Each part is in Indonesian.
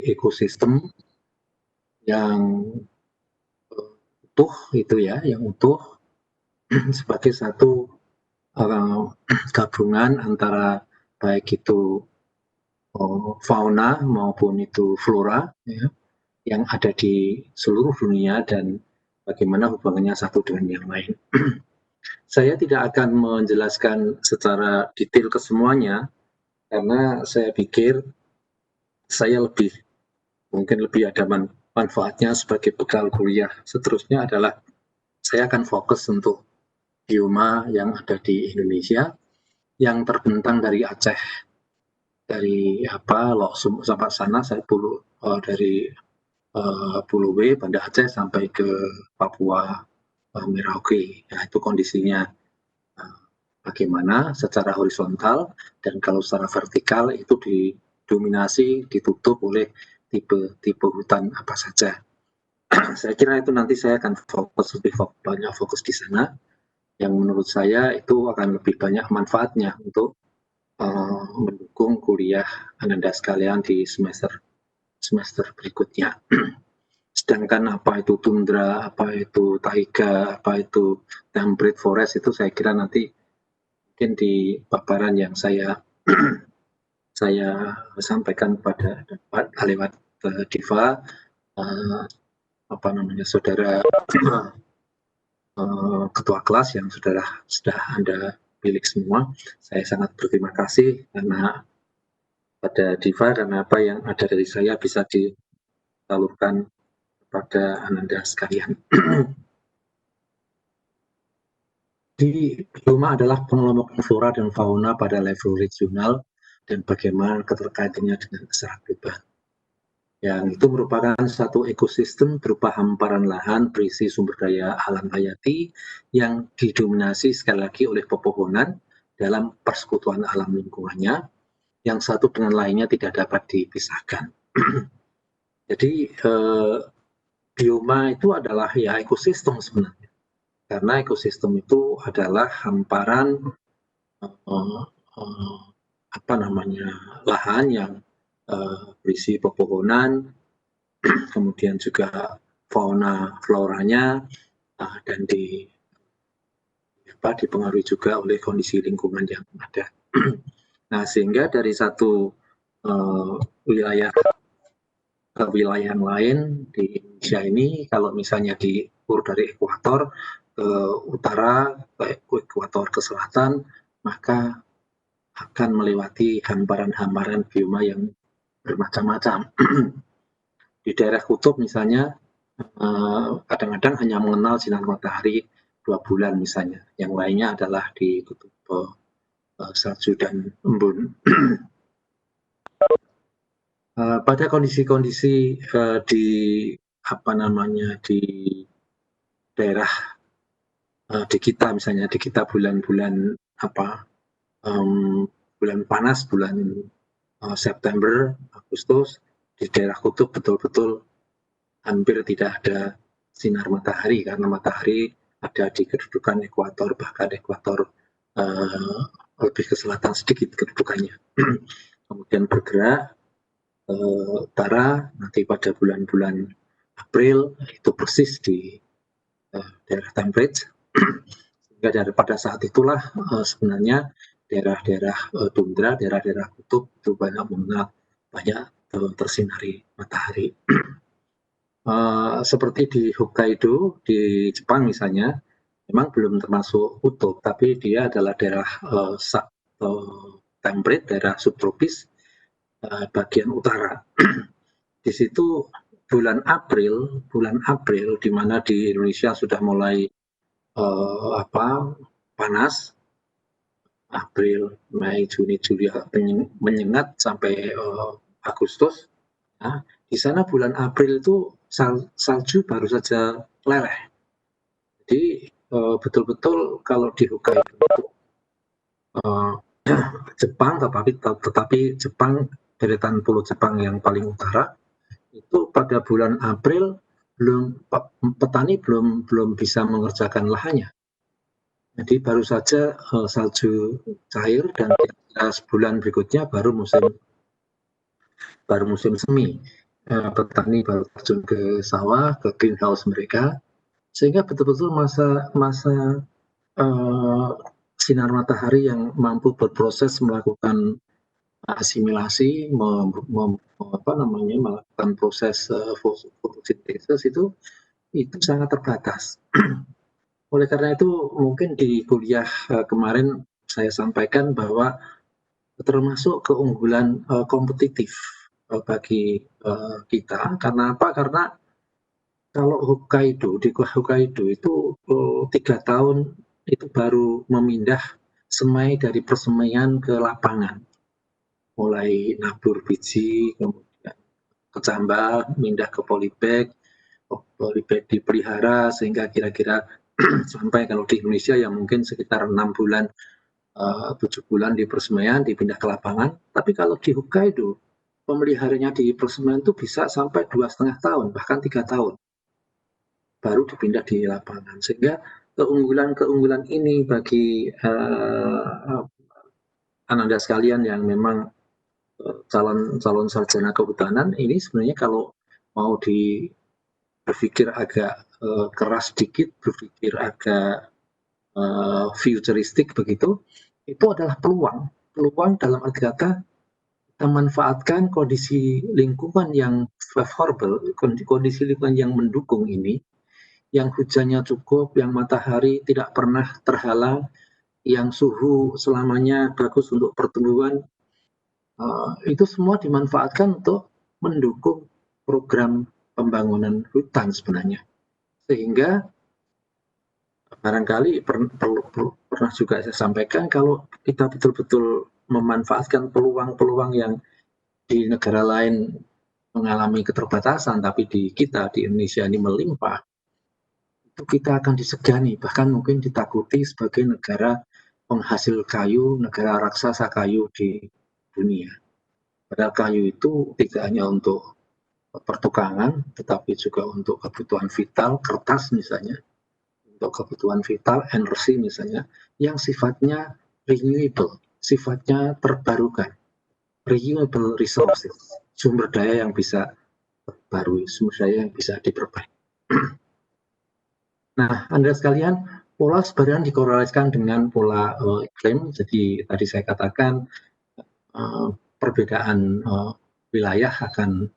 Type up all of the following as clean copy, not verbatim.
ekosistem yang utuh itu ya, yang utuh sebagai satu gabungan antara baik itu fauna maupun itu flora ya, yang ada di seluruh dunia dan bagaimana hubungannya satu dengan yang lain. Saya tidak akan menjelaskan secara detail ke semuanya karena saya pikir saya mungkin lebih ada manfaatnya sebagai bekal kuliah seterusnya adalah saya akan fokus untuk bioma yang ada di Indonesia yang terbentang dari Aceh, dari Loksum sampai sana saya dari Pulau W, Banda Aceh sampai ke Papua Merauke. Ya, itu kondisinya bagaimana secara horizontal dan kalau secara vertikal itu didominasi, ditutup oleh tipe hutan apa saja. Saya kira itu nanti saya akan lebih banyak fokus di sana, yang menurut saya itu akan lebih banyak manfaatnya untuk mendukung kuliah Ananda sekalian di semester berikutnya. Sedangkan apa itu tundra, apa itu taiga, apa itu temperate forest itu saya kira nanti mungkin di paparan yang saya sampaikan pada lewat Diva, saudara ketua kelas yang sudah Anda pilih semua. Saya sangat berterima kasih karena pada Diva karena apa yang ada dari saya bisa disalurkan kepada Ananda sekalian. Di bioma adalah pengelompokan flora dan fauna pada level regional dan bagaimana keterkaitannya dengan secara global. Yang itu merupakan satu ekosistem berupa hamparan lahan berisi sumber daya alam hayati yang didominasi sekali lagi oleh pepohonan dalam persekutuan alam lingkungannya yang satu dengan lainnya tidak dapat dipisahkan. Jadi bioma itu adalah ya ekosistem sebenarnya. Karena ekosistem itu adalah hamparan lahan yang berisi pepohonan, kemudian juga fauna floranya dan dipengaruhi juga oleh kondisi lingkungan yang ada. Nah, sehingga dari satu wilayah ke wilayah yang lain di Indonesia ini, kalau misalnya diukur dari ekuator ke utara, ke ekuator ke selatan, maka akan melewati hamparan-hamparan bioma yang bermacam-macam. Di daerah kutub misalnya, kadang-kadang hanya mengenal sinar matahari 2 bulan misalnya, yang lainnya adalah di kutub salju dan embun. Pada kondisi-kondisi di daerah di kita misalnya di kita bulan-bulan bulan panas, bulan September, Agustus, di daerah kutub betul-betul hampir tidak ada sinar matahari karena matahari ada di kedudukan ekuator, bahkan ekuator lebih ke selatan sedikit kedudukannya. Kemudian bergerak ke utara, nanti pada bulan-bulan April itu persis di daerah temperate, sehingga pada saat itulah sebenarnya daerah-daerah tundra, daerah-daerah kutub itu banyak tersinari matahari. Seperti di Hokkaido di Jepang misalnya, memang belum termasuk kutub, tapi dia adalah daerah temperate, daerah subtropis bagian utara. Di situ bulan April di mana di Indonesia sudah mulai panas, April, Mei, Juni, Juli menyengat sampai Agustus. Nah, di sana bulan April itu salju baru saja meleleh. Jadi betul-betul kalau di Hokkaido Jepang, tetapi Jepang deretan pulau Jepang yang paling utara itu pada bulan April petani belum bisa mengerjakan lahannya. Jadi baru saja salju cair dan sebulan berikutnya baru musim semi. petani baru terjun ke sawah, ke greenhouse mereka, sehingga betul-betul masa sinar matahari yang mampu berproses melakukan asimilasi, melakukan proses fotosintesis itu sangat terbatas. Oleh karena itu mungkin di kuliah kemarin saya sampaikan bahwa termasuk keunggulan kompetitif bagi kita. Karena apa? Karena kalau di Hokkaido itu 3 tahun itu baru memindah semai dari persemaian ke lapangan, mulai nabur biji, kemudian kecambah, pindah ke polybag, polybag dipelihara sehingga kira-kira sampai kalau di Indonesia ya mungkin sekitar 6 bulan 7 bulan di persemaian dipindah ke lapangan. Tapi kalau di Hokkaido pemeliharanya di persemaian itu bisa sampai 2,5 tahun bahkan 3 tahun baru dipindah di lapangan, sehingga keunggulan ini bagi Ananda sekalian yang memang calon sarjana kehutanan ini sebenarnya kalau mau berpikir agak keras sedikit, berpikir agak futuristik begitu, itu adalah peluang dalam arti kata kita manfaatkan kondisi lingkungan yang favorable, kondisi lingkungan yang mendukung ini, yang hujannya cukup, yang matahari tidak pernah terhalang, yang suhu selamanya bagus untuk pertumbuhan, itu semua dimanfaatkan untuk mendukung program pembangunan hutan sebenarnya. Sehingga barangkali pernah juga saya sampaikan kalau kita betul-betul memanfaatkan peluang-peluang yang di negara lain mengalami keterbatasan, tapi di kita, di Indonesia ini melimpah, itu kita akan disegani, bahkan mungkin ditakuti sebagai negara penghasil kayu, negara raksasa kayu di dunia. Padahal kayu itu tidak hanya untuk pertukangan, tetapi juga untuk kebutuhan vital, kertas misalnya, untuk kebutuhan vital, energi misalnya, yang sifatnya renewable, sifatnya terbarukan, renewable resources, sumber daya yang bisa terbarui, sumber daya yang bisa diperbaiki. Nah, Anda sekalian, pola sebenarnya dikorelasikan dengan pola iklim. Jadi tadi saya katakan perbedaan wilayah akan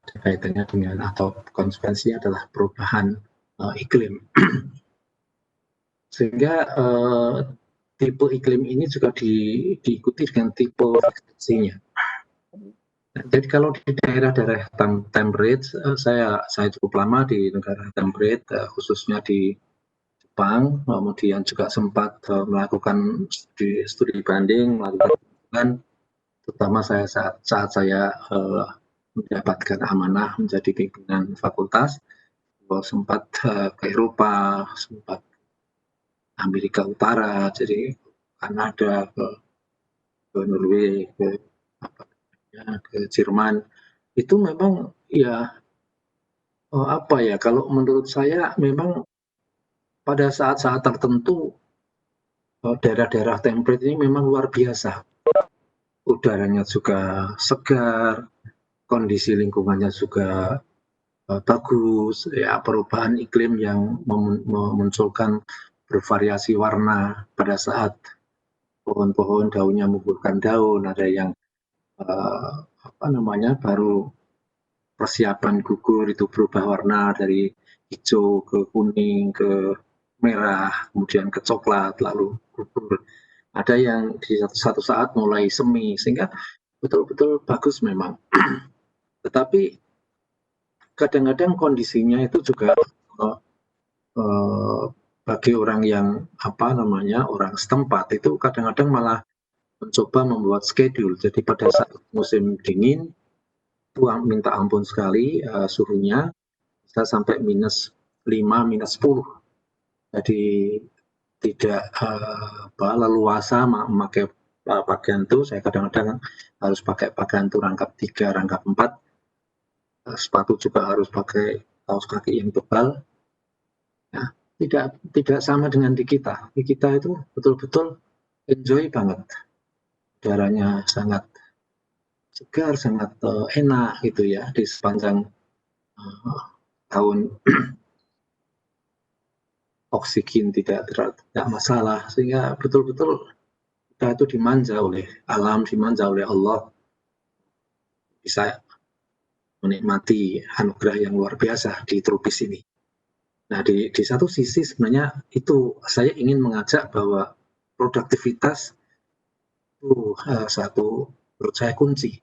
kaitannya dengan atau konsekuensinya adalah perubahan iklim. Sehingga tipe iklim ini juga diikuti dengan tipe vegetasinya. Jadi kalau di daerah-daerah temperate, saya cukup lama di negara temperate, khususnya di Jepang, kemudian juga sempat melakukan studi banding, melakukan terutama saat saya mendapatkan amanah menjadi pimpinan fakultas, sempat ke Eropa, sempat Amerika Utara, jadi Kanada, ke Norway, ke Jerman, itu memang ya kalau menurut saya memang pada saat-saat tertentu daerah-daerah temperate ini memang luar biasa. Udaranya juga segar, kondisi lingkungannya juga bagus, ya perubahan iklim yang memunculkan bervariasi warna pada saat pohon-pohon daunnya mengumpulkan daun, ada yang baru persiapan gugur itu berubah warna dari hijau ke kuning ke merah, kemudian ke coklat, lalu gugur. Ada yang di satu saat mulai semi, sehingga betul-betul bagus memang. Tetapi kadang-kadang kondisinya itu juga bagi orang yang orang setempat itu kadang-kadang malah mencoba membuat schedule. Jadi pada saat musim dingin itu minta ampun sekali suhunya bisa sampai -5, -10. Jadi tidak leluasa memakai pakaian itu. Saya kadang-kadang harus pakai pakaian itu rangkap 3, rangkap 4. Sepatu juga harus pakai kaos kaki yang tebal. Nah, tidak sama dengan di kita. Di kita itu betul-betul enjoy banget. Udaranya sangat segar, sangat enak gitu ya di sepanjang tahun. Oksigen tidak masalah, sehingga betul-betul kita itu dimanja oleh alam, dimanja oleh Allah, bisa menikmati anugerah yang luar biasa di tropis ini. Nah, di satu sisi sebenarnya itu saya ingin mengajak bahwa produktivitas itu satu menurut saya kunci.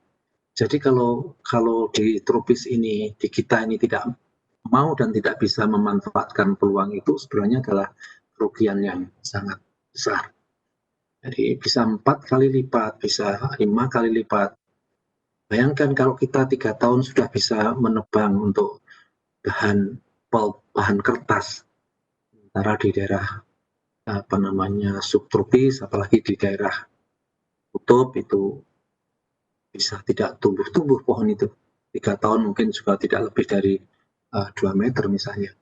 Jadi kalau kalau di tropis ini, di kita ini tidak mau dan tidak bisa memanfaatkan peluang itu, sebenarnya adalah kerugian yang sangat besar. Jadi bisa 4 kali lipat, bisa 5 kali lipat. Bayangkan kalau kita 3 tahun sudah bisa menebang untuk bahan pulp, bahan kertas, sementara di daerah subtropis, apalagi di daerah kutub itu bisa tidak tumbuh pohon itu. 3 tahun mungkin juga tidak lebih dari 2 meter misalnya.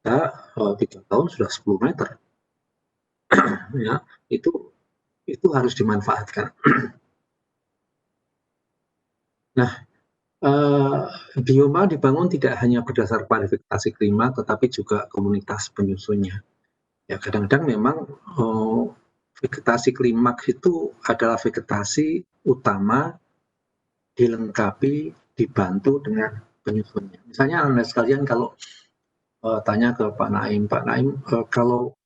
Kita 3 tahun sudah 10 meter. Ya, itu harus dimanfaatkan. Nah, bioma dibangun tidak hanya berdasar klasifikasi klima, tetapi juga komunitas penyusunnya. Ya, kadang-kadang memang vegetasi klimaks itu adalah vegetasi utama dilengkapi, dibantu dengan penyusunnya. Misalnya Anda sekalian kalau tanya ke Pak Naim, kalau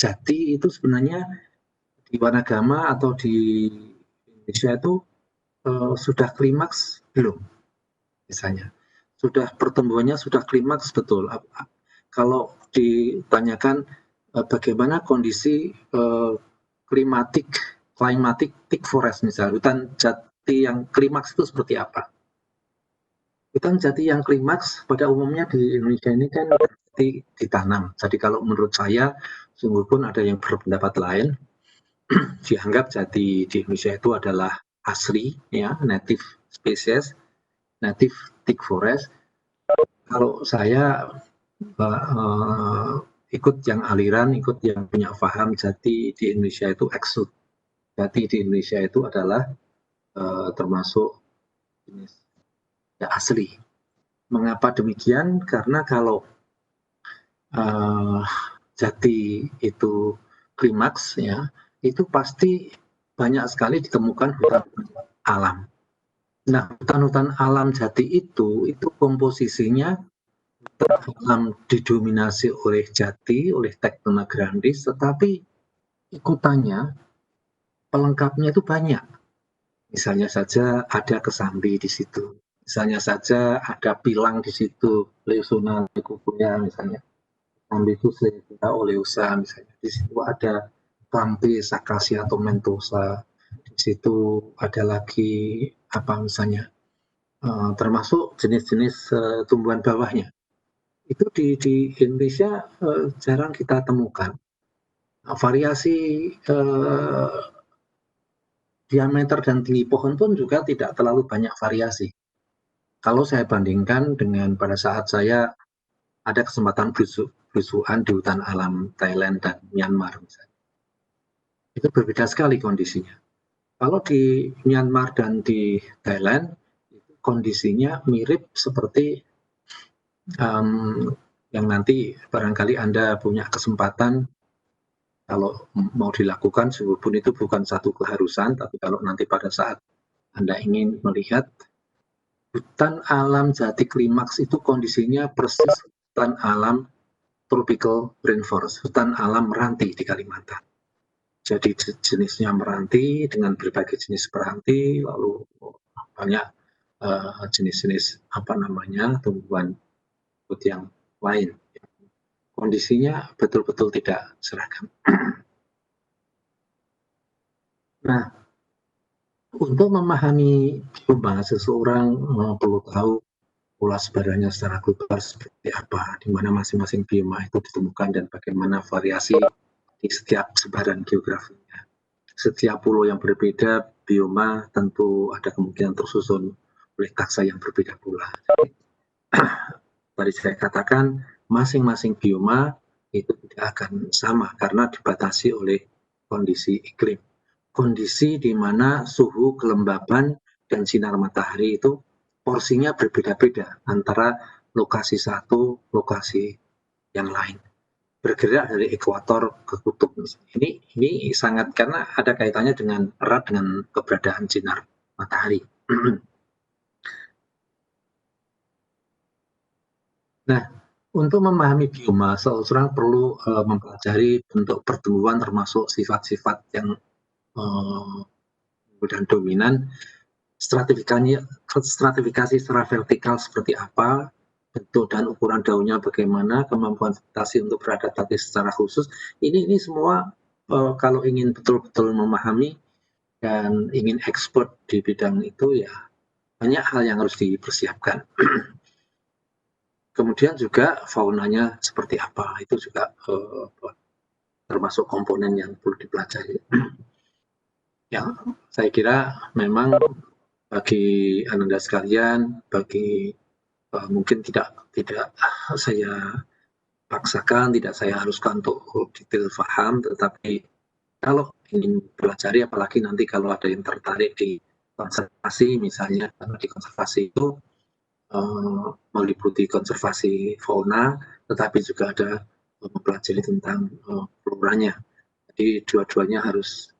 jati itu sebenarnya di Wanagama atau di Indonesia itu sudah klimaks belum? Misalnya, sudah pertumbuhannya sudah klimaks betul. Kalau ditanyakan bagaimana kondisi climatic thick forest misalnya, hutan jati yang klimaks itu seperti apa? Hutan jati yang klimaks pada umumnya di Indonesia ini kan ditanam. Jadi kalau menurut saya, sungguh pun ada yang berpendapat lain, dianggap jati di Indonesia itu adalah asli, ya, native species, native thick forest. Kalau saya ikut yang aliran, ikut yang punya paham jati di Indonesia itu eksut. Jati di Indonesia itu adalah termasuk jenis ya, asli. Mengapa demikian? Karena kalau jati itu klimaks, ya, itu pasti banyak sekali ditemukan hutan alam. Nah, hutan-hutan alam jati itu komposisinya alam didominasi oleh jati, oleh Tectona grandis, tetapi ikutannya, pelengkapnya itu banyak. Misalnya saja ada kesambi di situ, misalnya saja ada pilang di situ, Leusona leucophora misalnya, Ambivus oleosa misalnya, di situ ada Trampis, Acacia tomentosa, di situ ada lagi apa misalnya, termasuk jenis-jenis tumbuhan bawahnya. Itu di Indonesia jarang kita temukan. Variasi diameter dan tinggi pohon pun juga tidak terlalu banyak variasi. Kalau saya bandingkan dengan pada saat saya ada kesempatan belusuan di hutan alam Thailand dan Myanmar misalnya. Itu berbeda sekali kondisinya. Kalau di Myanmar dan di Thailand, kondisinya mirip seperti yang nanti barangkali Anda punya kesempatan kalau mau dilakukan, walaupun itu bukan satu keharusan, tapi kalau nanti pada saat Anda ingin melihat hutan alam jati klimaks itu kondisinya persis hutan alam tropical rainforest, hutan alam meranti di Kalimantan. Jadi jenisnya meranti dengan berbagai jenis peranti, lalu banyak jenis-jenis tumbuhan yang lain. Kondisinya betul-betul tidak seragam. Nah, untuk memahami bioma, seseorang perlu tahu pola sebarannya secara global seperti apa, di mana masing-masing bioma itu ditemukan dan bagaimana variasi di setiap sebaran geografinya. Setiap pulau yang berbeda, bioma tentu ada kemungkinan tersusun oleh taksa yang berbeda pula. Tadi saya katakan, masing-masing bioma itu tidak akan sama karena dibatasi oleh kondisi iklim. Kondisi di mana suhu kelembaban dan sinar matahari itu porsinya berbeda-beda antara lokasi satu, lokasi yang lain. Bergerak dari ekuator ke kutub. Ini sangat, karena ada kaitannya dengan erat dengan keberadaan sinar matahari. Nah, untuk memahami bioma, seseorang perlu mempelajari bentuk pertumbuhan termasuk sifat-sifat yang dan dominan, stratifikasi secara vertikal seperti apa, bentuk dan ukuran daunnya bagaimana, kemampuan vegetasi untuk beradaptasi secara khusus. Ini semua kalau ingin betul-betul memahami dan ingin expert di bidang itu, ya banyak hal yang harus dipersiapkan. Kemudian juga faunanya seperti apa, itu juga termasuk komponen yang perlu dipelajari. Ya, saya kira memang bagi Ananda sekalian, bagi mungkin tidak saya paksakan, tidak saya haruskan untuk detail paham, tetapi kalau ingin pelajari, apalagi nanti kalau ada yang tertarik di konservasi misalnya, karena di konservasi itu meliputi konservasi fauna, tetapi juga ada mempelajari tentang floranya. Jadi dua-duanya harus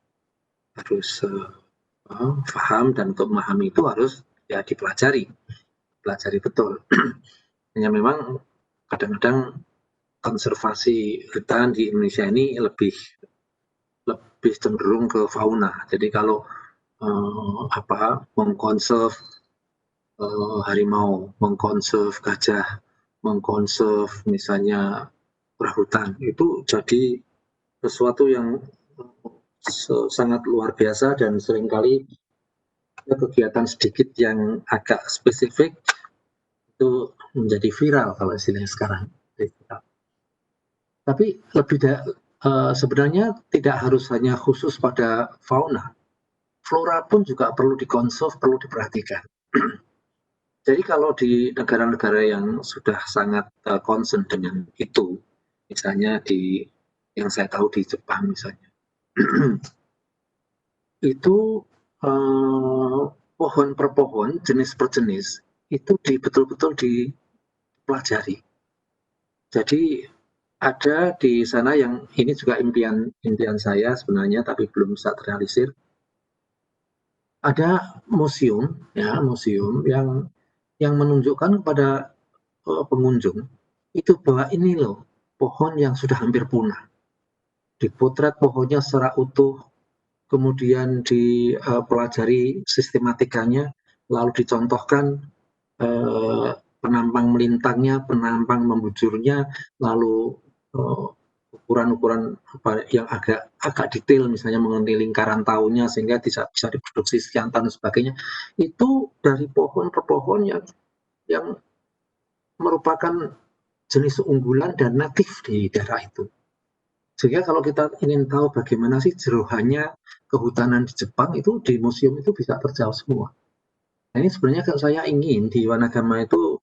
paham, dan untuk memahami itu harus ya dipelajari betul. Hanya memang kadang-kadang konservasi hutan di Indonesia ini lebih cenderung ke fauna. Jadi kalau mengkonserv harimau, mengkonserv gajah, mengkonserv misalnya orangutan, itu jadi sesuatu yang sangat luar biasa, dan seringkali kegiatan sedikit yang agak spesifik itu menjadi viral kalau istilahnya sekarang. Tapi sebenarnya tidak harus hanya khusus pada fauna, flora pun juga perlu dikonserv, perlu diperhatikan. Jadi kalau di negara-negara yang sudah sangat concern dengan itu, misalnya yang saya tahu di Jepang misalnya, itu pohon per pohon, jenis per jenis, itu betul-betul dipelajari. Jadi ada di sana, yang ini juga impian saya sebenarnya, tapi belum bisa terrealisir. Ada museum yang menunjukkan kepada pengunjung itu bahwa ini loh pohon yang sudah hampir punah. Dipotret pohonnya secara utuh, kemudian dipelajari sistematikanya, lalu dicontohkan penampang melintangnya, penampang membujurnya, lalu ukuran-ukuran yang agak detail, misalnya mengenai lingkaran tahunnya sehingga bisa diproduksi sekian tahun dan sebagainya. Itu dari pohon per pohon yang merupakan jenis unggulan dan natif di daerah itu. Sehingga kalau kita ingin tahu bagaimana sih jerohannya kehutanan di Jepang, itu di museum itu bisa terjawab semua. Nah, ini sebenarnya kalau saya ingin di Wanagama itu,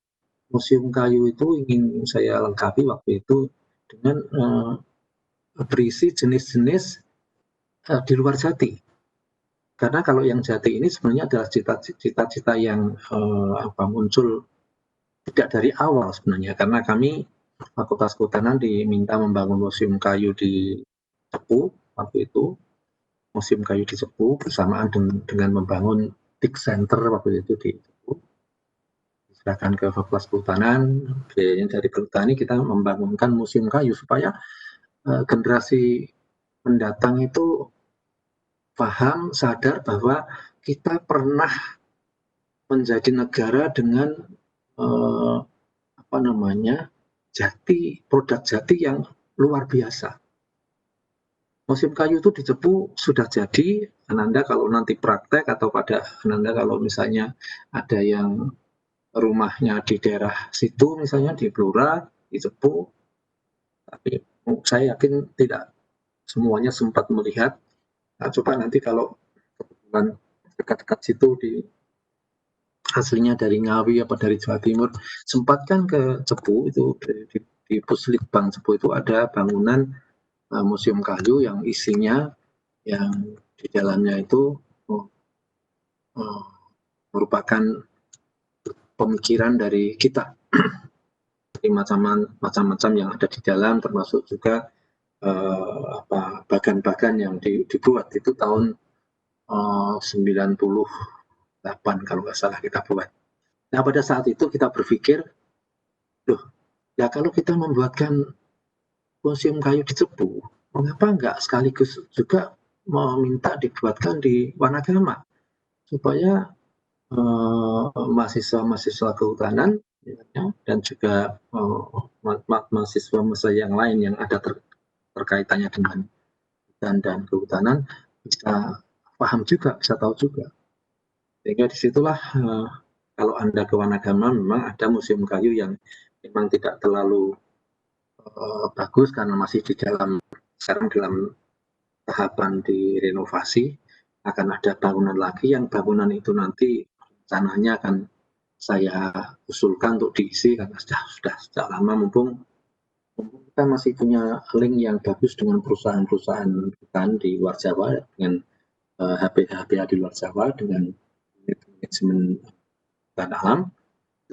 museum kayu itu ingin saya lengkapi waktu itu dengan berisi jenis-jenis di luar jati. Karena kalau yang jati ini sebenarnya adalah cita-cita yang muncul tidak dari awal sebenarnya, karena kami Fakultas Kehutanan diminta membangun museum kayu di Cepu waktu itu, museum kayu di Cepu bersamaan dengan membangun TIC Center waktu itu di Cepu. Diserahkan ke Fakultas Kehutanan, biayanya dari Perhutani, kita membangunkan museum kayu supaya generasi mendatang itu paham, sadar bahwa kita pernah menjadi negara dengan produk jati yang luar biasa. Museum kayu itu di Cepu sudah jadi. Ananda kalau nanti praktek, atau pada Ananda kalau misalnya ada yang rumahnya di daerah situ, misalnya di Blora, di Cepu, tapi saya yakin tidak semuanya sempat melihat. Nah, coba nanti kalau kebetulan dekat-dekat situ, aslinya dari Ngawi apa dari Jawa Timur, sempatkan ke Cepu, itu di Puslitbang Cepu itu ada bangunan museum kayu yang isinya, yang di dalamnya itu merupakan pemikiran dari kita. Jadi macam-macam yang ada di dalam, termasuk juga bagan-bagan yang dibuat itu tahun 98 kalau nggak salah kita buat. Nah pada saat itu kita berpikir, loh, ya kalau kita membuatkan museum kayu di Cepu, mengapa nggak sekaligus juga meminta dibuatkan di Wanagama supaya mahasiswa-mahasiswa kehutanan ya, dan juga mahasiswa yang lain yang ada terkaitannya dengan hutan dan kehutanan bisa paham juga, bisa tahu juga. Sehingga disitulah kalau Anda ke Wanagama memang ada museum kayu yang memang tidak terlalu bagus karena masih sekarang dalam tahapan direnovasi. Akan ada bangunan lagi yang bangunan itu nanti rencananya akan saya usulkan untuk diisi karena sudah sejak lama, mumpung kita masih punya link yang bagus dengan perusahaan-perusahaan hutan di luar Jawa, dengan HPH di luar Jawa, dengan manajemen hutan alam.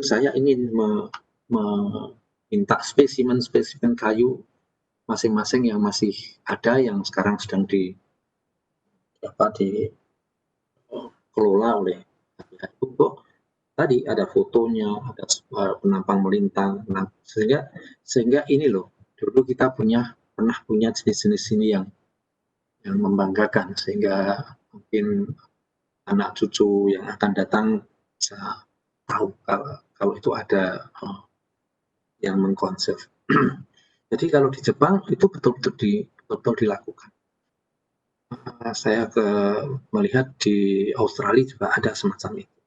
Saya ingin meminta spesimen-spesimen kayu masing-masing yang masih ada, yang sekarang sedang dikelola oleh HPH untuk tadi ada fotonya, ada penampang melintang. Nah, sehingga ini loh, dulu kita pernah punya jenis-jenis ini yang membanggakan, sehingga mungkin anak cucu yang akan datang bisa tahu kalau itu ada yang mengkonsep. Jadi kalau di Jepang itu betul-betul dilakukan. Saya melihat di Australia juga ada semacam itu.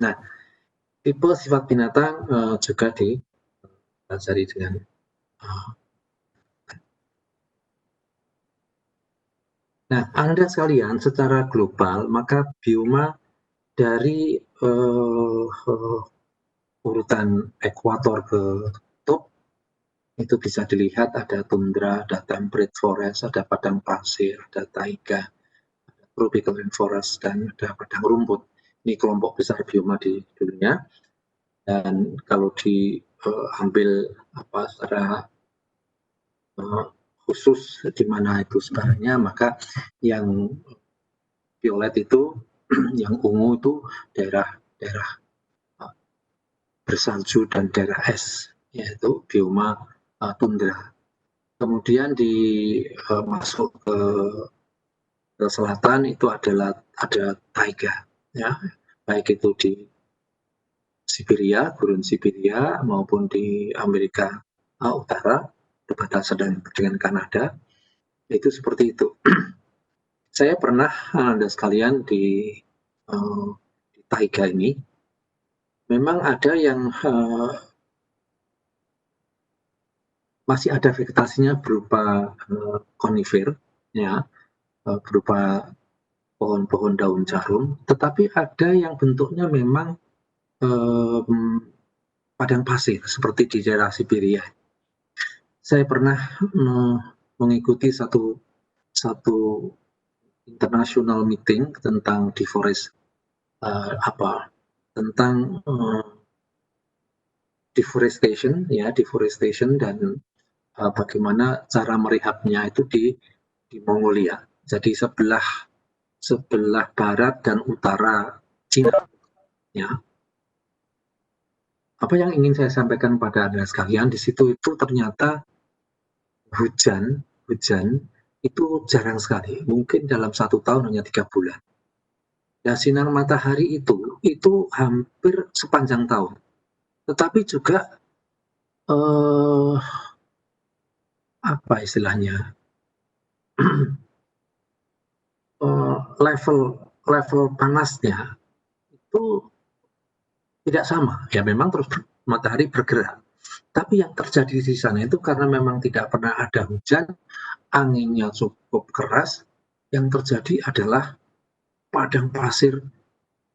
Nah, tipe sifat binatang juga dipelajari dengan Nah, Anda sekalian, secara global, maka bioma dari urutan ekuator ke kutub itu bisa dilihat ada tundra, ada temperate forest, ada padang pasir, ada taiga, ada tropical rainforest, dan ada padang rumput. Ini kelompok besar bioma di dunia. Dan kalau diambil secara khusus di mana itu sebenarnya, maka yang violet itu, yang ungu itu daerah bersalju dan daerah es, yaitu bioma tundra. Kemudian masuk ke selatan itu ada taiga, ya, baik itu di Siberia, gurun Siberia, maupun di Amerika Utara, berbatasan dengan Kanada, itu seperti itu. Saya pernah, Anda sekalian, di taiga ini, memang ada yang masih ada vegetasinya berupa konifer, ya, berupa pohon-pohon daun jarum, tetapi ada yang bentuknya memang padang pasir seperti di daerah Siberia. Saya pernah mengikuti satu international meeting tentang deforestation dan bagaimana cara merehabnya itu di Mongolia. Jadi sebelah barat dan utara Cina, ya. Apa yang ingin saya sampaikan pada Anda sekalian, di situ itu ternyata hujan itu jarang sekali, mungkin dalam 1 tahun hanya 3 bulan. Dan sinar matahari itu hampir sepanjang tahun. Tetapi juga apa istilahnya, level panasnya itu tidak sama. Ya memang terus matahari bergerak. Tapi yang terjadi di sana itu karena memang tidak pernah ada hujan, anginnya cukup keras, yang terjadi adalah padang pasir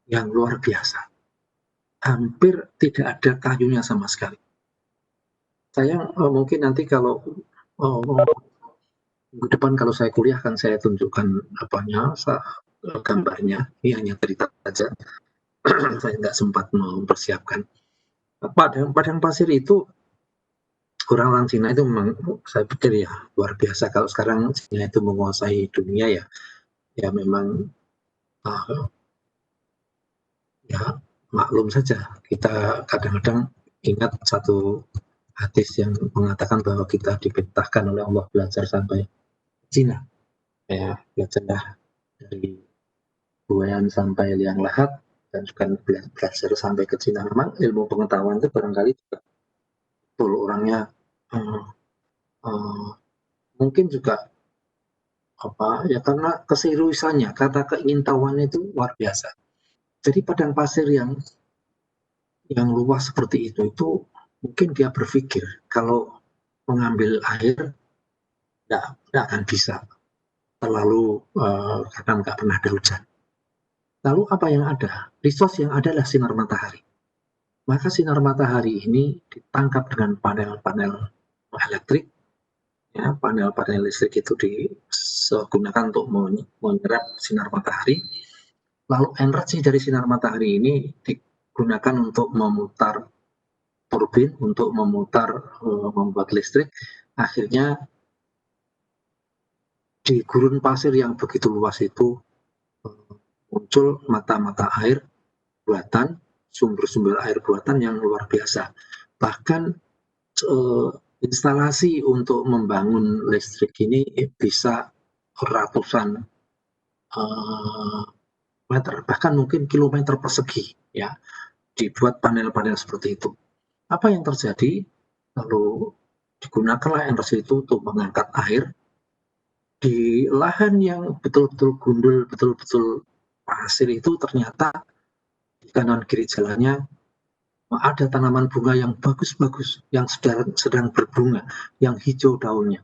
yang luar biasa. Hampir tidak ada kayunya sama sekali. Saya mungkin nanti kalau minggu depan kalau saya kuliah akan saya tunjukkan gambarnya. Ini hanya cerita saja. Saya nggak sempat mempersiapkan. Padang pasir itu orang-orang Cina itu memang saya pikir ya luar biasa. Kalau sekarang Cina itu menguasai dunia ya, ya memang uh, ya maklum saja. Kita kadang-kadang ingat satu hadis yang mengatakan bahwa kita diperintahkan oleh Allah belajar sampai Cina. Ya, belajar dari Huayan sampai Liang Lahat dan juga belajar sampai ke Cina. Memang ilmu pengetahuan itu barangkali betul orangnya uh, uh, mungkin juga ya karena keseriusannya, kata keingintahuannya itu luar biasa. Jadi padang pasir yang luas seperti itu mungkin dia berpikir kalau mengambil air nggak akan bisa terlalu karena nggak pernah ada hujan. Lalu apa yang ada? Resource yang ada adalah sinar matahari. Maka sinar matahari ini ditangkap dengan panel-panel elektrik. Ya, panel-panel listrik itu digunakan untuk menyerap sinar matahari. Lalu energi dari sinar matahari ini digunakan untuk memutar turbin, untuk memutar membuat listrik. Akhirnya di gurun pasir yang begitu luas itu muncul mata-mata air buatan, sumber-sumber air buatan yang luar biasa. Bahkan instalasi untuk membangun listrik ini bisa ratusan meter, bahkan mungkin kilometer persegi, ya, dibuat panel-panel seperti itu. Apa yang terjadi? Lalu digunakanlah energi itu untuk mengangkat air di lahan yang betul-betul gundul, betul-betul pasir itu ternyata di kanan kiri jalannya ada tanaman bunga yang bagus-bagus, yang sedang berbunga, yang hijau daunnya.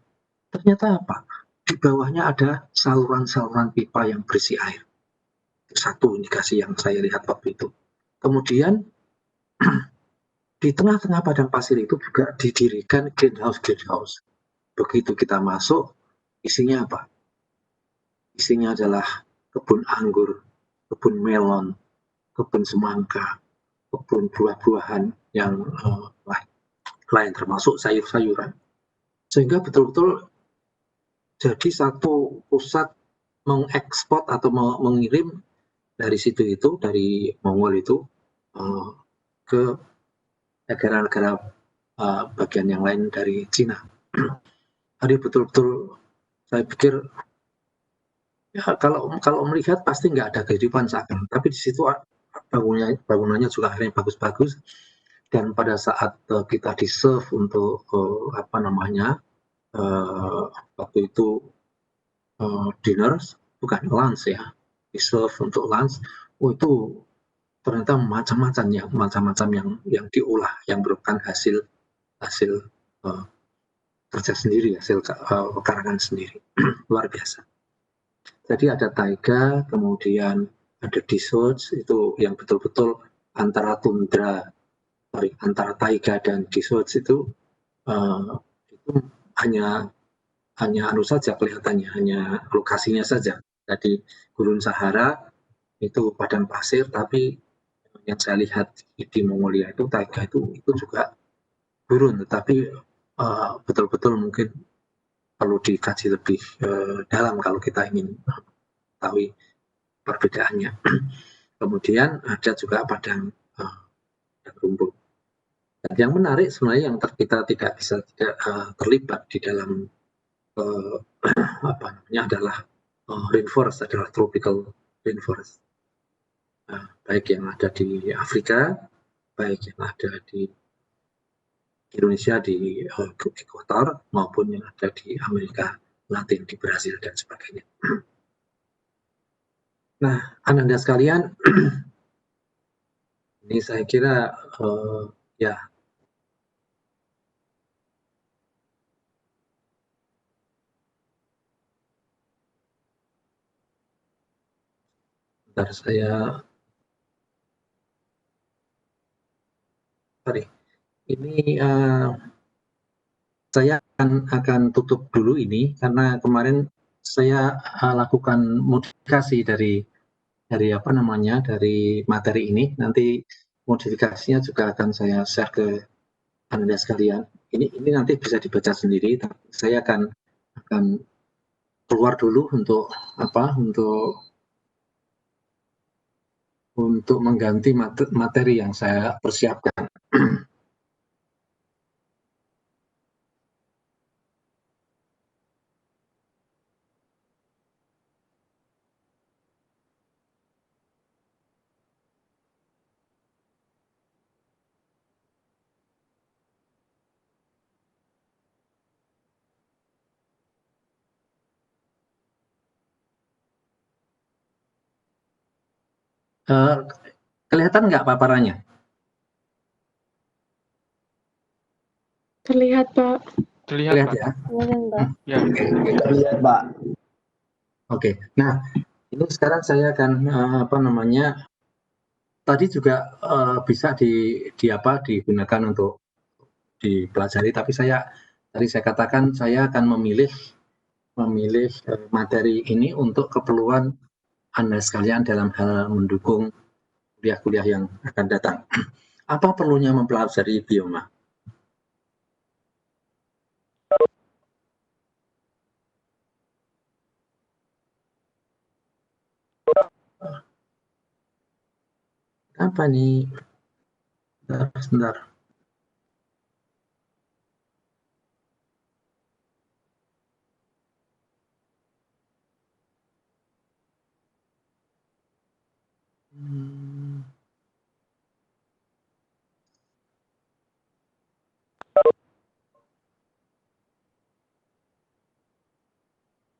Ternyata apa? Di bawahnya ada saluran-saluran pipa yang berisi air. Itu satu indikasi yang saya lihat waktu itu. Kemudian di tengah-tengah padang pasir itu juga didirikan greenhouse. Begitu kita masuk, isinya apa? Isinya adalah kebun anggur, kebun melon, kebun semangka, kebun buah-buahan yang lain termasuk sayur-sayuran. Sehingga betul-betul jadi satu pusat mengekspor atau mengirim dari situ itu, dari Mongol itu ke negara-negara bagian yang lain dari Cina. Jadi betul-betul saya pikir ya kalau melihat pasti nggak ada kehidupan seakan, tapi di situ bangunannya juga akhirnya bagus-bagus. Dan pada saat kita di-serve untuk apa namanya waktu itu dinner, bukan lunch ya, di-serve untuk lunch, itu ternyata macam-macam yang diolah, yang merupakan hasil kerja sendiri, hasil karangan sendiri. Luar biasa. Jadi ada taiga, kemudian ada desert, itu yang betul-betul antara tundra, antara taiga dan desert itu hanya anu saja kelihatannya, hanya lokasinya saja. Jadi Gurun Sahara itu padang pasir, tapi yang saya lihat di Mongolia itu taiga itu juga gurun, tetapi betul-betul mungkin perlu dikaji lebih dalam kalau kita ingin tahu perbedaannya. Kemudian ada juga padang rumput. Dan yang menarik sebenarnya yang kita tidak bisa terlibat di dalam apa namanya adalah rainforest, adalah tropical rainforest. Baik yang ada di Afrika, baik yang ada di Indonesia di Ekuator maupun yang ada di Amerika Latin, di Brasil dan sebagainya. Nah, Ananda sekalian, ini saya kira ya bentar ini saya akan tutup dulu ini karena kemarin saya lakukan modifikasi dari apa namanya, dari materi ini. Nanti modifikasinya juga akan saya share ke Anda sekalian. Ini nanti bisa dibaca sendiri. Saya akan keluar dulu untuk apa? Untuk mengganti materi yang saya persiapkan. Kelihatan nggak paparannya? Terlihat, Pak. Terlihat ya? Ya. Terlihat, Pak. Oke. Nah, ini sekarang saya akan apa namanya? Tadi juga bisa digunakan untuk dipelajari, tapi tadi saya katakan saya akan memilih materi ini untuk keperluan Anda sekalian dalam hal mendukung kuliah-kuliah yang akan datang. Apa perlunya mempelajari bioma? Apa nih? Sebentar.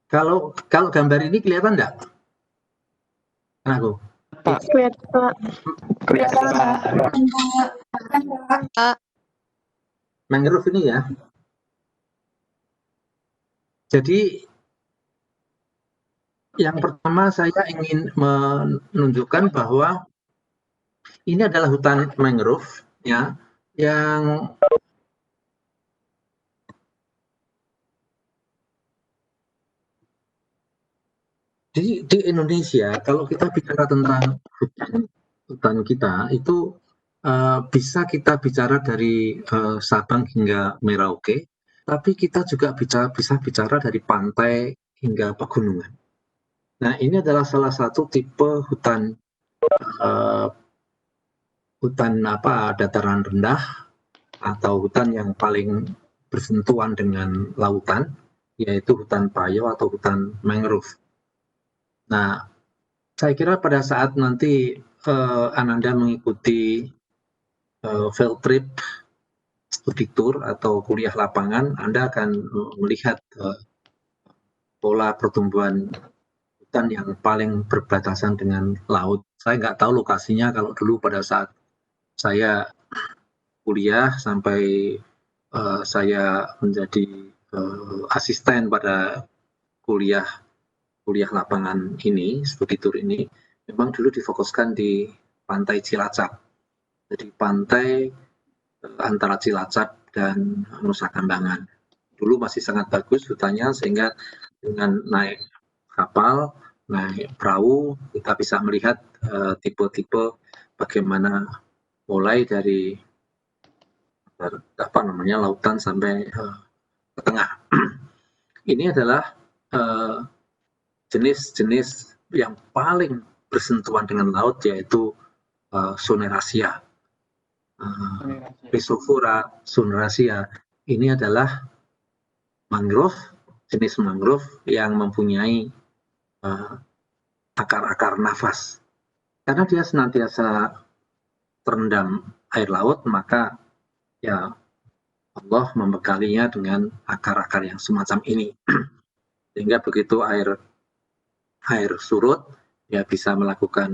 Kalau gambar ini kelihatan enggak? Anakku. Pak. Kelihatan, Pak. Kelihatan, Pak. Mangrove ini ya. Jadi yang pertama saya ingin menunjukkan bahwa ini adalah hutan mangrove ya, yang di Indonesia. Kalau kita bicara tentang hutan kita itu bisa kita bicara dari Sabang hingga Merauke, tapi kita juga bisa bicara dari pantai hingga pegunungan. Nah, ini adalah salah satu tipe hutan dataran rendah atau hutan yang paling bersentuhan dengan lautan, yaitu hutan payau atau hutan mangrove. Nah, saya kira pada saat nanti Ananda mengikuti field trip, studi tour atau kuliah lapangan, Anda akan melihat pola pertumbuhan hutan yang paling berbatasan dengan laut. Saya nggak tahu lokasinya kalau dulu pada saat saya kuliah sampai saya menjadi asisten pada kuliah lapangan ini, studi tour ini, memang dulu difokuskan di pantai Cilacap. Jadi pantai antara Cilacap dan Nusa Kambangan. Dulu masih sangat bagus hutannya, sehingga dengan naik kapal, naik perahu, kita bisa melihat tipe-tipe bagaimana mulai dari lautan sampai ke tengah. Ini adalah jenis-jenis yang paling bersentuhan dengan laut, yaitu Soneraceae. Rhizophora Soneraceae ini adalah mangrove, jenis mangrove yang mempunyai akar-akar nafas. Karena dia senantiasa terendam air laut, maka ya Allah membekalinya dengan akar-akar yang semacam ini. Sehingga begitu air surut, ya bisa melakukan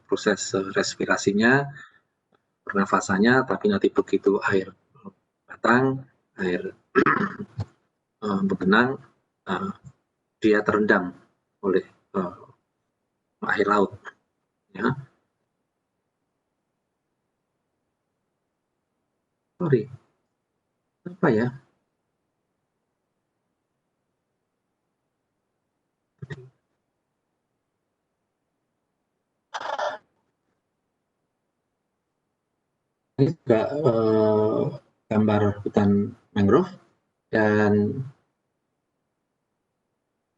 proses respirasinya, pernafasannya, tapi nanti begitu air datang, air bergenang, dia terendam oleh air laut. Ya. Sorry, apa ya? Ini juga gambar hutan mangrove, dan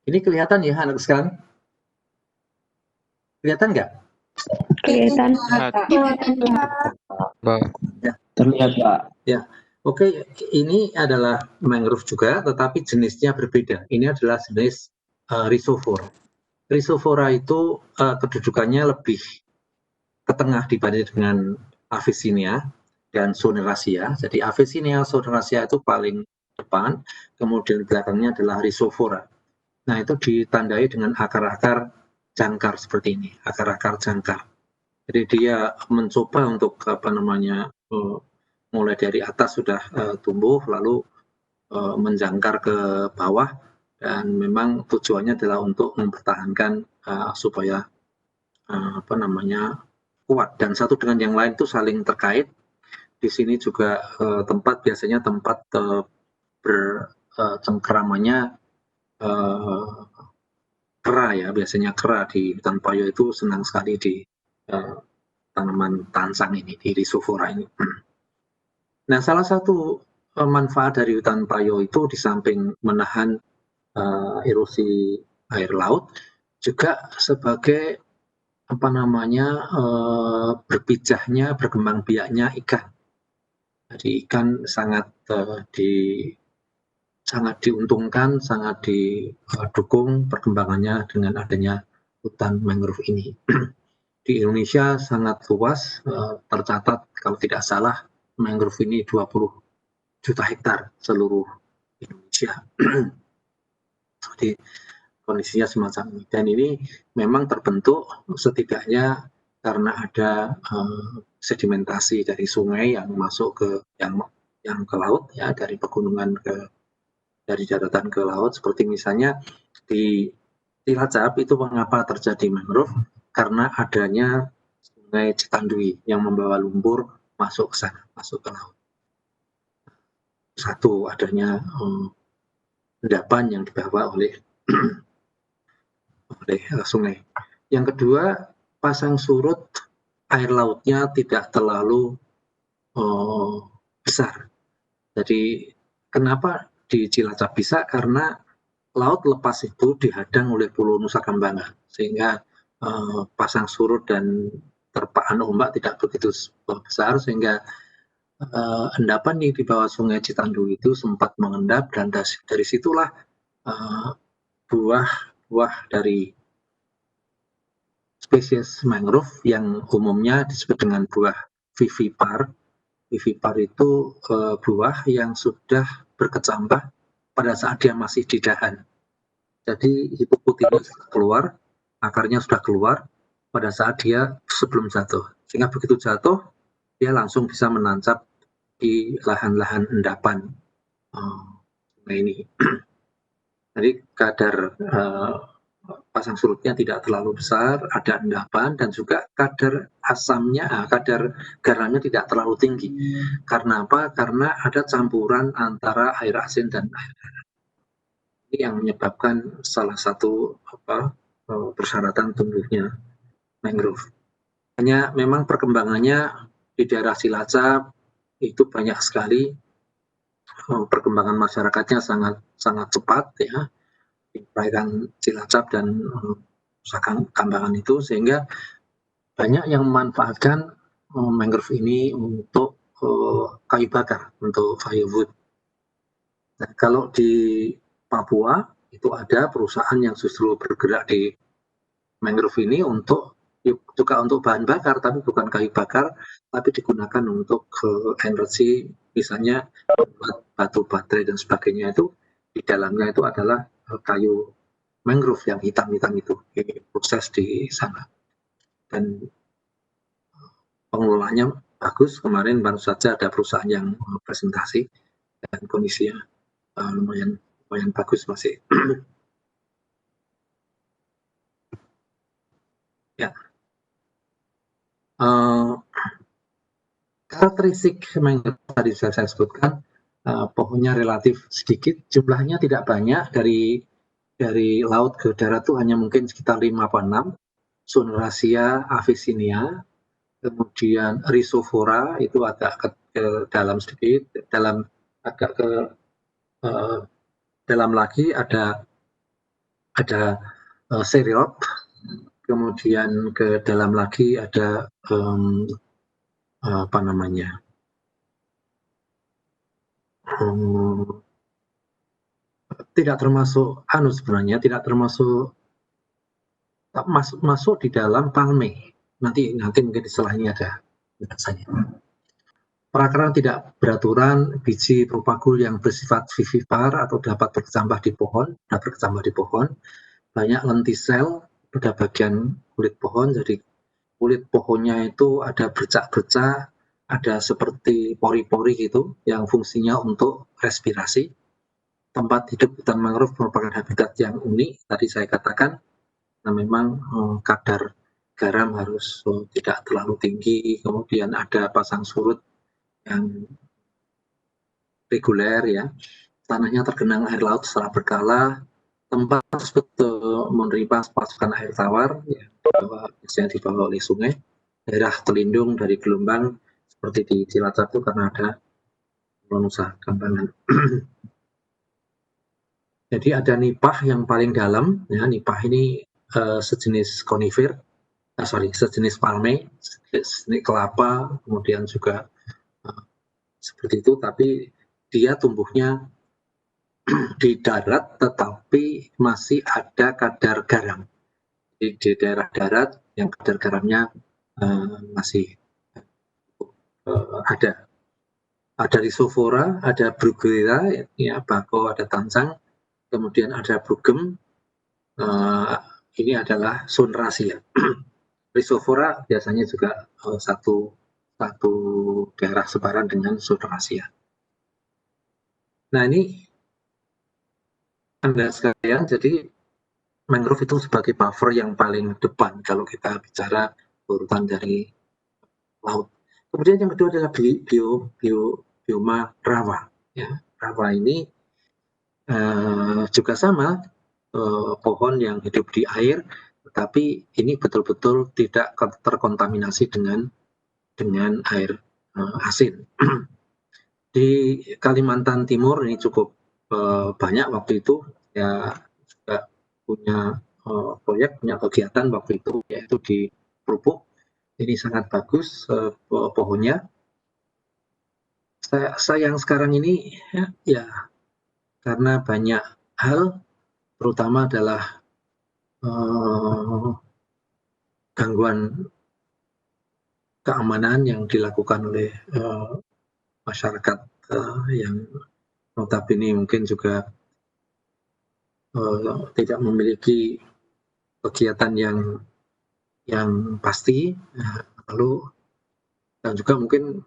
ini kelihatan ya anak sekalian? Kelihatan nggak? Kelihatan. Ya. Terlihat, Pak. Ya, oke. Ini adalah mangrove juga, tetapi jenisnya berbeda. Ini adalah jenis Rhizophyra. Rhizophyra itu kedudukannya lebih ke tengah dibanding dengan Avicennia dan Solanaceae. Jadi Avicennia, Solanaceae itu paling depan, kemudian belakangnya adalah Rhizophyra. Nah, itu ditandai dengan akar-akar jangkar seperti ini, akar-akar jangkar. Jadi dia mencoba untuk mulai dari atas sudah tumbuh, lalu menjangkar ke bawah, dan memang tujuannya adalah untuk mempertahankan supaya kuat, dan satu dengan yang lain itu saling terkait. Di sini juga biasanya tempat bercengkeramannya kera ya, biasanya kera di hutan payau itu senang sekali di tanaman tansang ini, di Rhizophyra ini. Nah, salah satu manfaat dari hutan payau itu di samping menahan erosi air laut, juga sebagai berpijahnya, berkembang biaknya ikan. Jadi ikan sangat diuntungkan, sangat didukung perkembangannya dengan adanya hutan mangrove ini. Di Indonesia sangat luas, tercatat kalau tidak salah mangrove ini 20 juta hektar seluruh Indonesia. Jadi kondisinya semacam ini, dan ini memang terbentuk setidaknya karena ada sedimentasi dari sungai yang masuk ke yang ke laut ya, dari pegunungan dari daratan ke laut. Seperti misalnya di Cilacap itu mengapa terjadi mangrove, karena adanya sungai Citandui yang membawa lumpur masuk ke sana, masuk ke laut. Satu, adanya endapan yang dibawa oleh sungai. Yang kedua, pasang surut air lautnya tidak terlalu besar. Jadi kenapa di Cilacap bisa? Karena laut lepas itu dihadang oleh Pulau Nusa Kambangan, sehingga pasang surut dan terpaan ombak tidak begitu besar, sehingga endapan di bawah sungai Citandui itu sempat mengendap, dan dari situlah buah dari spesies mangrove yang umumnya disebut dengan buah vivipar. Vivipar itu buah yang sudah berkecambah pada saat dia masih di dahan. Jadi hipopotimus keluar, akarnya sudah keluar pada saat dia sebelum jatuh. Sehingga begitu jatuh, dia langsung bisa menancap di lahan-lahan endapan sungai ini. Jadi kadar pasang surutnya tidak terlalu besar, ada endapan, dan juga kadar garamnya tidak terlalu tinggi. Karena apa? Karena ada campuran antara air asin dan air garam. Ini yang menyebabkan salah satu persyaratan tumbuhnya mangrove. Hanya memang perkembangannya di daerah Cilacap itu banyak sekali, perkembangan masyarakatnya sangat cepat ya, di perairan Cilacap dan Nusa Kambangan itu, sehingga banyak yang memanfaatkan mangrove ini untuk kayu bakar, untuk firewood. Nah, kalau di Papua itu ada perusahaan yang justru bergerak di mangrove ini juga untuk bahan bakar, tapi bukan kayu bakar, tapi digunakan untuk energi, misalnya batu baterai dan sebagainya. Itu di dalamnya itu adalah kayu mangrove yang hitam-hitam itu diproses di sana, dan pengelolaannya bagus. Kemarin baru saja ada perusahaan yang presentasi, dan kondisinya lumayan bagus masih. Ya. Karakteristik mangrove tadi saya sebutkan, pohonnya relatif sedikit, jumlahnya tidak banyak, dari laut ke darat itu hanya mungkin sekitar 5 atau 6, Solanaceae, Avicennia, kemudian Rhizophyra itu agak ke dalam sedikit, agak ke dalam lagi ada Seriop, kemudian ke dalam lagi ada apa namanya, tidak termasuk sebenarnya tidak termasuk masuk di dalam palme. Nanti mungkin di setelahnya ada penjelasannya. Perakaran tidak beraturan, biji propagul yang bersifat vivipar atau dapat berkecambah di pohon, banyak lentisel pada bagian kulit pohon, jadi kulit pohonnya itu ada bercak-bercak, ada seperti pori-pori gitu, yang fungsinya untuk respirasi. Tempat hidup hutan mangrove merupakan habitat yang unik, tadi saya katakan, nah memang kadar garam harus tidak terlalu tinggi, kemudian ada pasang surut yang reguler ya, tanahnya tergenang air laut secara berkala, tempat tersebut menerima pasukan air tawar, ya, biasanya dibawa oleh sungai, daerah terlindung dari gelombang seperti di Cilacap itu karena ada Nusa Kambangan. Jadi ada nipah yang paling dalam, ya, nipah ini sejenis sejenis palme, sejenis kelapa, kemudian juga seperti itu, tapi dia tumbuhnya di darat tetapi masih ada kadar garam. Di daerah darat yang kadar garamnya masih ada. Ada Rhizophyra, ada Bruguiera, ya, bako, ada tansang, kemudian ada brugem, ini adalah Sunracea. Rhizophyra biasanya juga satu daerah sebaran dengan Sunracea. Nah ini Anda sekalian, jadi mangrove itu sebagai buffer yang paling depan kalau kita bicara urutan dari laut. Kemudian yang kedua adalah bioma rawa. Ya, rawa ini juga sama, pohon yang hidup di air, tetapi ini betul-betul tidak terkontaminasi dengan air asin. Di Kalimantan Timur ini cukup banyak waktu itu, ya juga punya proyek, punya kegiatan waktu itu, yaitu di Krupuk. Ini sangat bagus pohonnya. Sayang sekarang ini ya karena banyak hal, terutama adalah gangguan keamanan yang dilakukan oleh masyarakat yang notabene mungkin juga tidak memiliki kegiatan yang pasti, lalu dan juga mungkin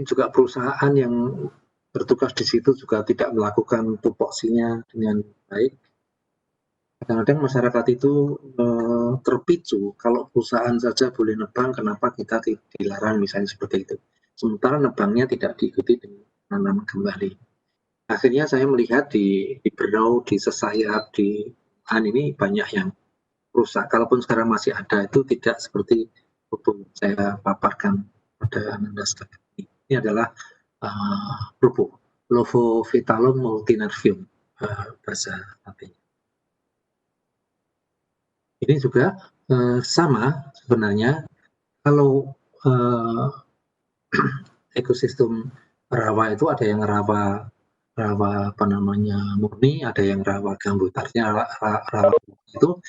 juga perusahaan yang bertugas di situ juga tidak melakukan tupoksinya dengan baik. Kadang-kadang masyarakat itu terpicu, kalau perusahaan saja boleh nebang, kenapa kita dilarang, misalnya seperti itu. Sementara nebangnya tidak diikuti dengan menanam kembali. Akhirnya saya melihat di Berau, di Sesayap, di ini banyak yang rusak. Kalaupun sekarang masih ada, itu tidak seperti foto saya paparkan pada Anda sekalian. Ini adalah Krupuk, Lovophyllum multinervium, bahasa Latin. Ini juga sama sebenarnya, kalau ekosistem rawa itu ada yang rawa murni, ada yang rawa gambut. Artinya rawa itu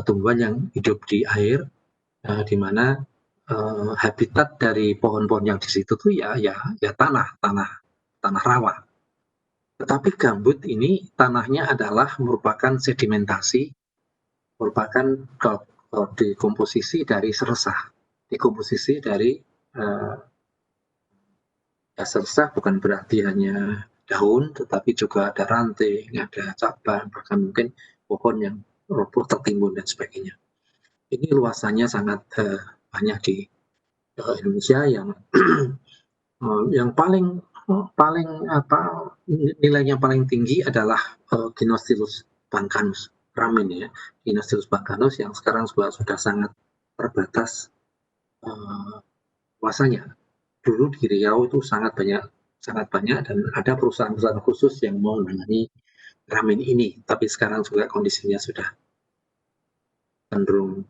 tumbuhan yang hidup di air, di mana habitat dari pohon-pohon yang di situ tuh ya tanah rawa. Tetapi gambut ini tanahnya adalah merupakan sedimentasi, merupakan dekomposisi dari seresah, dekomposisi dari seresah bukan berarti hanya daun, tetapi juga ada ranting, ada cabang, bahkan mungkin pohon yang roboh tertimbun dan sebagainya. Ini luasannya sangat banyak di Indonesia, yang paling nilainya paling tinggi adalah Ginostyllus bancanus, ramin ya, Ginostyllus bancanus yang sekarang sudah sangat terbatas luasannya. Dulu di Riau itu sangat banyak dan ada perusahaan-perusahaan khusus yang mau menangani ramin ini, tapi sekarang juga kondisinya sudah cenderung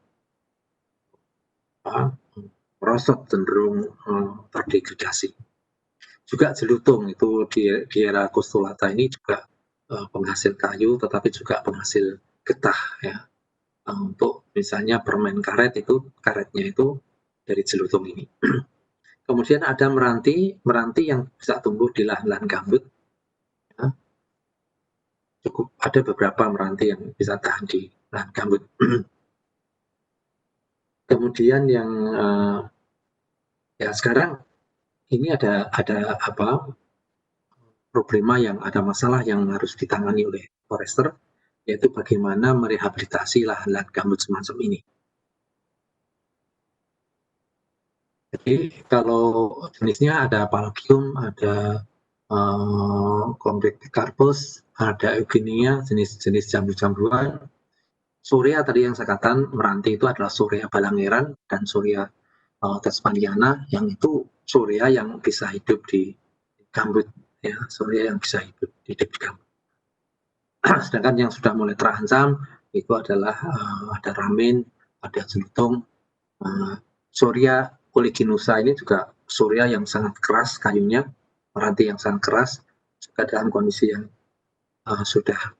merosot, cenderung terdegradasi. Juga Jelutung itu di era Kostolata ini juga penghasil kayu, tetapi juga penghasil getah ya. Untuk misalnya permen karet itu karetnya itu dari Jelutung ini. Kemudian ada meranti yang bisa tumbuh di lahan-lahan gambut. Ya. Cukup ada beberapa meranti yang bisa tahan di lahan gambut. Kemudian yang ya sekarang ini ada apa problema yang ada masalah yang harus ditangani oleh forester, yaitu bagaimana merehabilitasi lahan-lahan gambut semacam ini. Jadi kalau jenisnya ada Palkium, ada Chondrichthycarpus, ada Eugenia, jenis-jenis jambu-jambuan. Sorea tadi yang saya katakan, meranti itu adalah Sorea balangeran dan Sorea tasmaniana, yang itu Sorea yang bisa hidup di gambut, ya, Sorea yang bisa hidup di gambut. Sedangkan yang sudah mulai terancam itu adalah ada ramin, ada Jelutung, Sorea Oleaginosa ini juga Sorea yang sangat keras kayunya, meranti yang sangat keras, juga dalam kondisi yang sudah.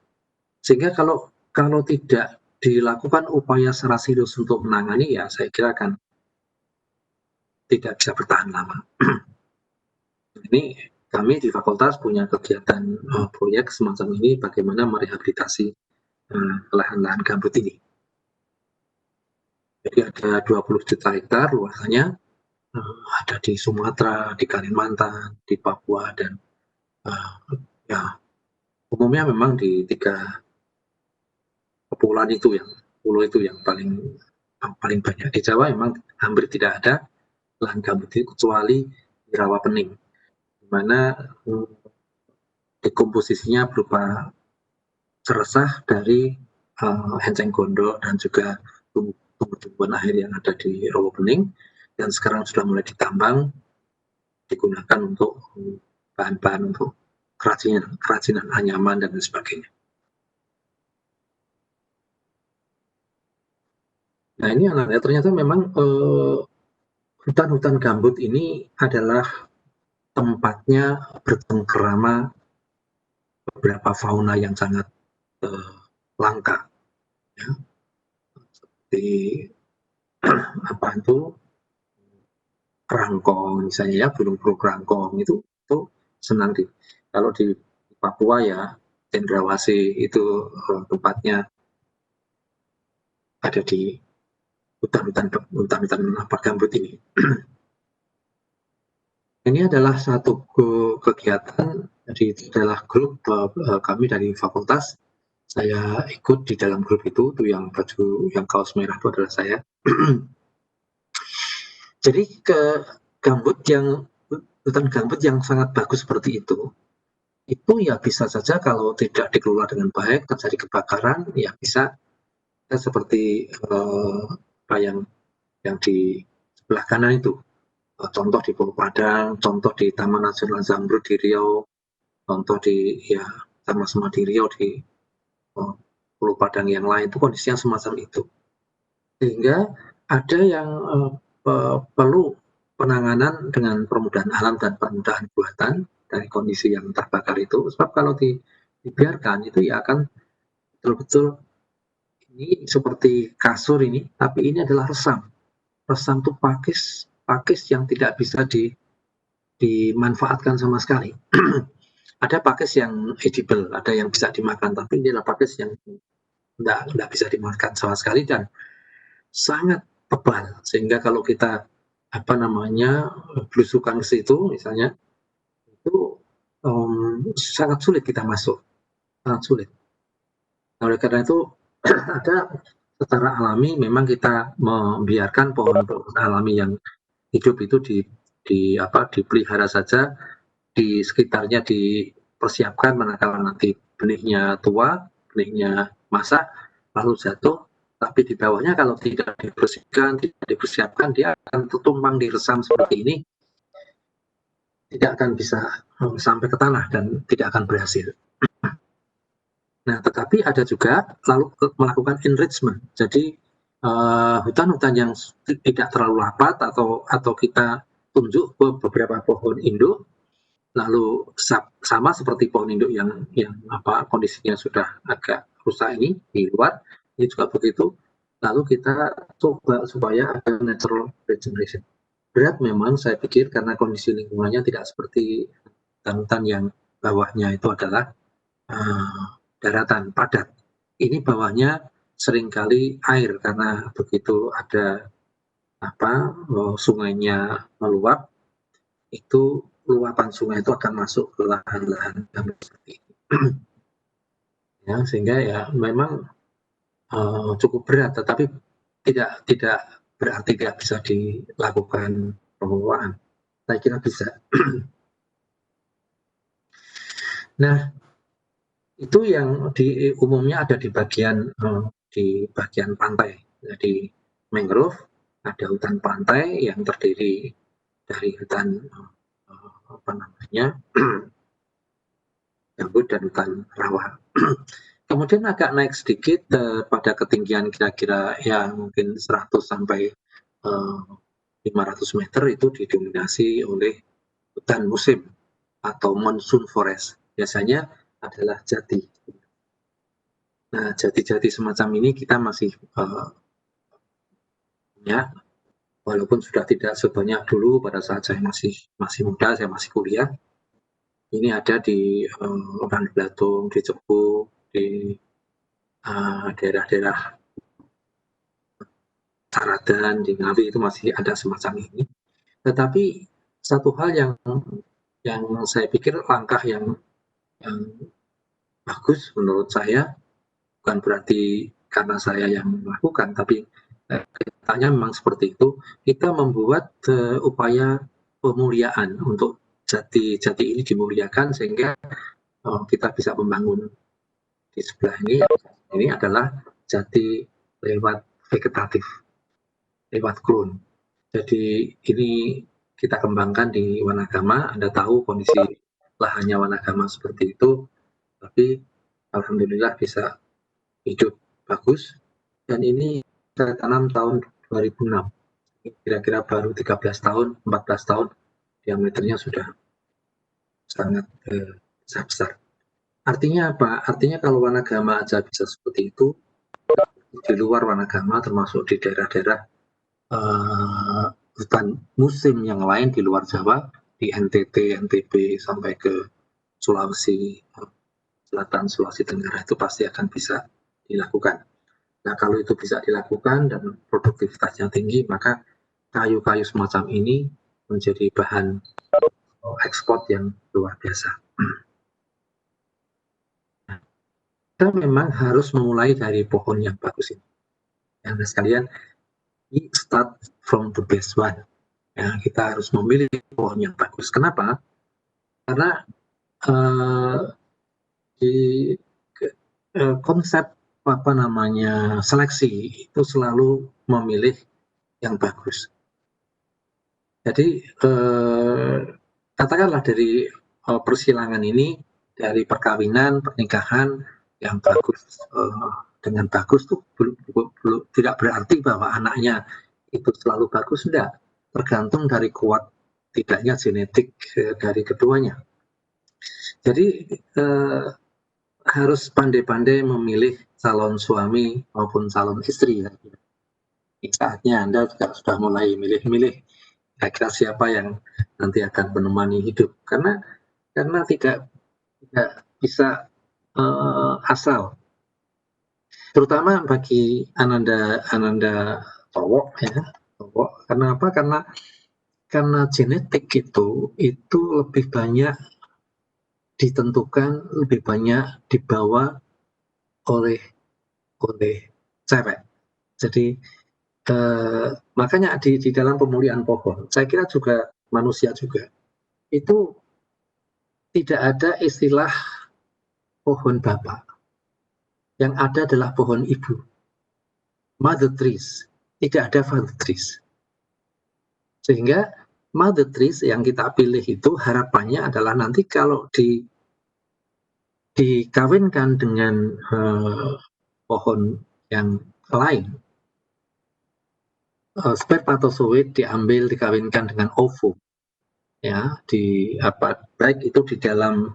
Sehingga kalau tidak dilakukan upaya secara serius untuk menangani, ya saya kira akan tidak bisa bertahan lama. Ini kami di fakultas punya kegiatan proyek semacam ini, bagaimana merehabilitasi lahan-lahan gambut ini. Jadi ada 20 juta hektar luasannya, ada di Sumatera, di Kalimantan, di Papua, dan ya umumnya memang di 3 kepulauan itu yang paling banyak. Di Jawa memang hampir tidak ada lahan gambut itu kecuali di Rawapening, di mana dekomposisinya berupa seresah dari enceng gondok dan juga tumbuh-tumbuhan air yang ada di Rawapening, dan sekarang sudah mulai ditambang, digunakan untuk bahan-bahan untuk kerajinan anyaman dan lain sebagainya. Nah ini anaknya ternyata memang hutan-hutan gambut ini adalah tempatnya bercengkerama beberapa fauna yang sangat langka, ya. Seperti apa itu kerangkong misalnya, ya, burung-burung kerangkong itu senang kalau di Papua ya cendrawasih itu tempatnya ada di hutan-hutan gambut ini. Ini adalah satu kegiatan, jadi itu adalah grup kami dari fakultas. Saya ikut di dalam grup itu yang baju yang kaos merah itu adalah saya. Jadi hutan gambut yang sangat bagus seperti itu ya bisa saja kalau tidak dikelola dengan baik terjadi kebakaran, ya bisa seperti apa yang di sebelah kanan itu, contoh di Pulau Padang, contoh di Taman Nasional Zamrud di Riau, contoh di sama-sama di Riau, di Pulau Padang yang lain itu kondisinya semacam itu, sehingga ada yang perlu penanganan dengan permudahan alam dan permudahan buatan dari kondisi yang terbakar itu, sebab kalau dibiarkan itu ya akan betul-betul ini seperti kasur ini, tapi ini adalah resam itu pakis yang tidak bisa dimanfaatkan sama sekali. Ada pakis yang edible, ada yang bisa dimakan, tapi ini adalah pakis yang tidak bisa dimakan sama sekali dan sangat tebal, sehingga kalau kita belusukan ke situ misalnya, itu sangat sulit kita masuk, sangat sulit. Nah, oleh karena itu ada secara alami memang kita membiarkan pohon-pohon alami yang hidup itu dipelihara saja, di sekitarnya dipersiapkan manakala nanti benihnya tua, benihnya masak, lalu jatuh, Tapi di bawahnya kalau tidak dibersihkan, tidak dipersiapkan, dia akan tertumpang diresam seperti ini, tidak akan bisa sampai ke tanah dan tidak akan berhasil. Nah, tetapi ada juga lalu melakukan enrichment. Jadi hutan-hutan yang tidak terlalu rapat atau kita tunjuk beberapa pohon induk, lalu sama seperti pohon induk yang kondisinya sudah agak rusak ini di luar, ini juga begitu. Lalu kita coba supaya ada natural regeneration. Berat memang saya pikir karena kondisi lingkungannya tidak seperti hutan-hutan yang bawahnya itu adalah daratan padat. Ini bawahnya seringkali air karena begitu ada sungainya meluap, itu luapan sungai itu akan masuk ke lahan-lahan seperti ini. Ya, sehingga ya memang cukup berat, tetapi tidak berarti tidak bisa dilakukan pengelolaan. Saya kira bisa. Nah, itu yang umumnya ada di bagian pantai. Jadi mangrove, ada hutan pantai yang terdiri dari hutan gambut dan hutan rawa. Kemudian agak naik sedikit pada ketinggian kira-kira ya mungkin 100 sampai 500 meter itu didominasi oleh hutan musim atau monsoon forest. Biasanya adalah jati. Nah, jati-jati semacam ini kita masih punya, walaupun sudah tidak sebanyak dulu pada saat saya masih muda, saya masih kuliah. Ini ada di Ranggeblatung, di Cepu, di daerah-daerah Saradan, di Ngawi itu masih ada semacam ini. Tetapi satu hal yang saya pikir langkah yang bagus menurut saya, bukan berarti karena saya yang melakukan, tapi kenyataannya memang seperti itu. Kita membuat upaya pemuliaan untuk jati-jati ini dimuliakan sehingga kita bisa membangun di sebelah ini adalah jati lewat vegetatif, lewat kroon. Jadi ini kita kembangkan di Wanagama. Anda tahu kondisi lahannya Wanagama seperti itu, tapi alhamdulillah bisa hidup bagus. Dan ini saya tanam tahun 2006. Kira-kira baru 13 tahun, 14 tahun, diameternya sudah sangat besar. Artinya apa? Artinya kalau Wanagama aja bisa seperti itu, di luar Wanagama termasuk di daerah-daerah hutan musim yang lain di luar Jawa, di NTT, NTB, sampai ke Sulawesi Selatan, Sulawesi Tenggara, itu pasti akan bisa dilakukan. Nah, kalau itu bisa dilakukan dan produktivitasnya tinggi, maka kayu-kayu semacam ini menjadi bahan ekspor yang luar biasa. Kita memang harus memulai dari pohon yang bagus ini. Yang sekalian, we start from the best one. Ya, kita harus memilih pohon yang bagus. Kenapa? Karena konsep seleksi itu selalu memilih yang bagus. Jadi katakanlah dari persilangan ini, dari perkawinan, pernikahan yang bagus dengan bagus itu tidak berarti bahwa anaknya itu selalu bagus, tidak. Tergantung dari kuat tidaknya genetik dari keduanya. Jadi harus pandai-pandai memilih calon suami maupun calon istri. Saatnya Anda juga sudah mulai milih-milih kira-kira siapa yang nanti akan menemani hidup. Karena tidak bisa asal. Terutama bagi Ananda Towo, ya. Towo. Karena apa? Karena genetik itu lebih banyak ditentukan, lebih banyak dibawa oleh cewek. Jadi makanya di dalam pemulihan pohon, saya kira juga manusia juga itu tidak ada istilah pohon bapak. Yang ada adalah pohon ibu. mother trees, tidak ada father trees. Sehingga mother trees yang kita pilih itu harapannya adalah nanti kalau dikawinkan dengan pohon yang lain, spermatozoid diambil dikawinkan dengan ovum, ya, baik itu di dalam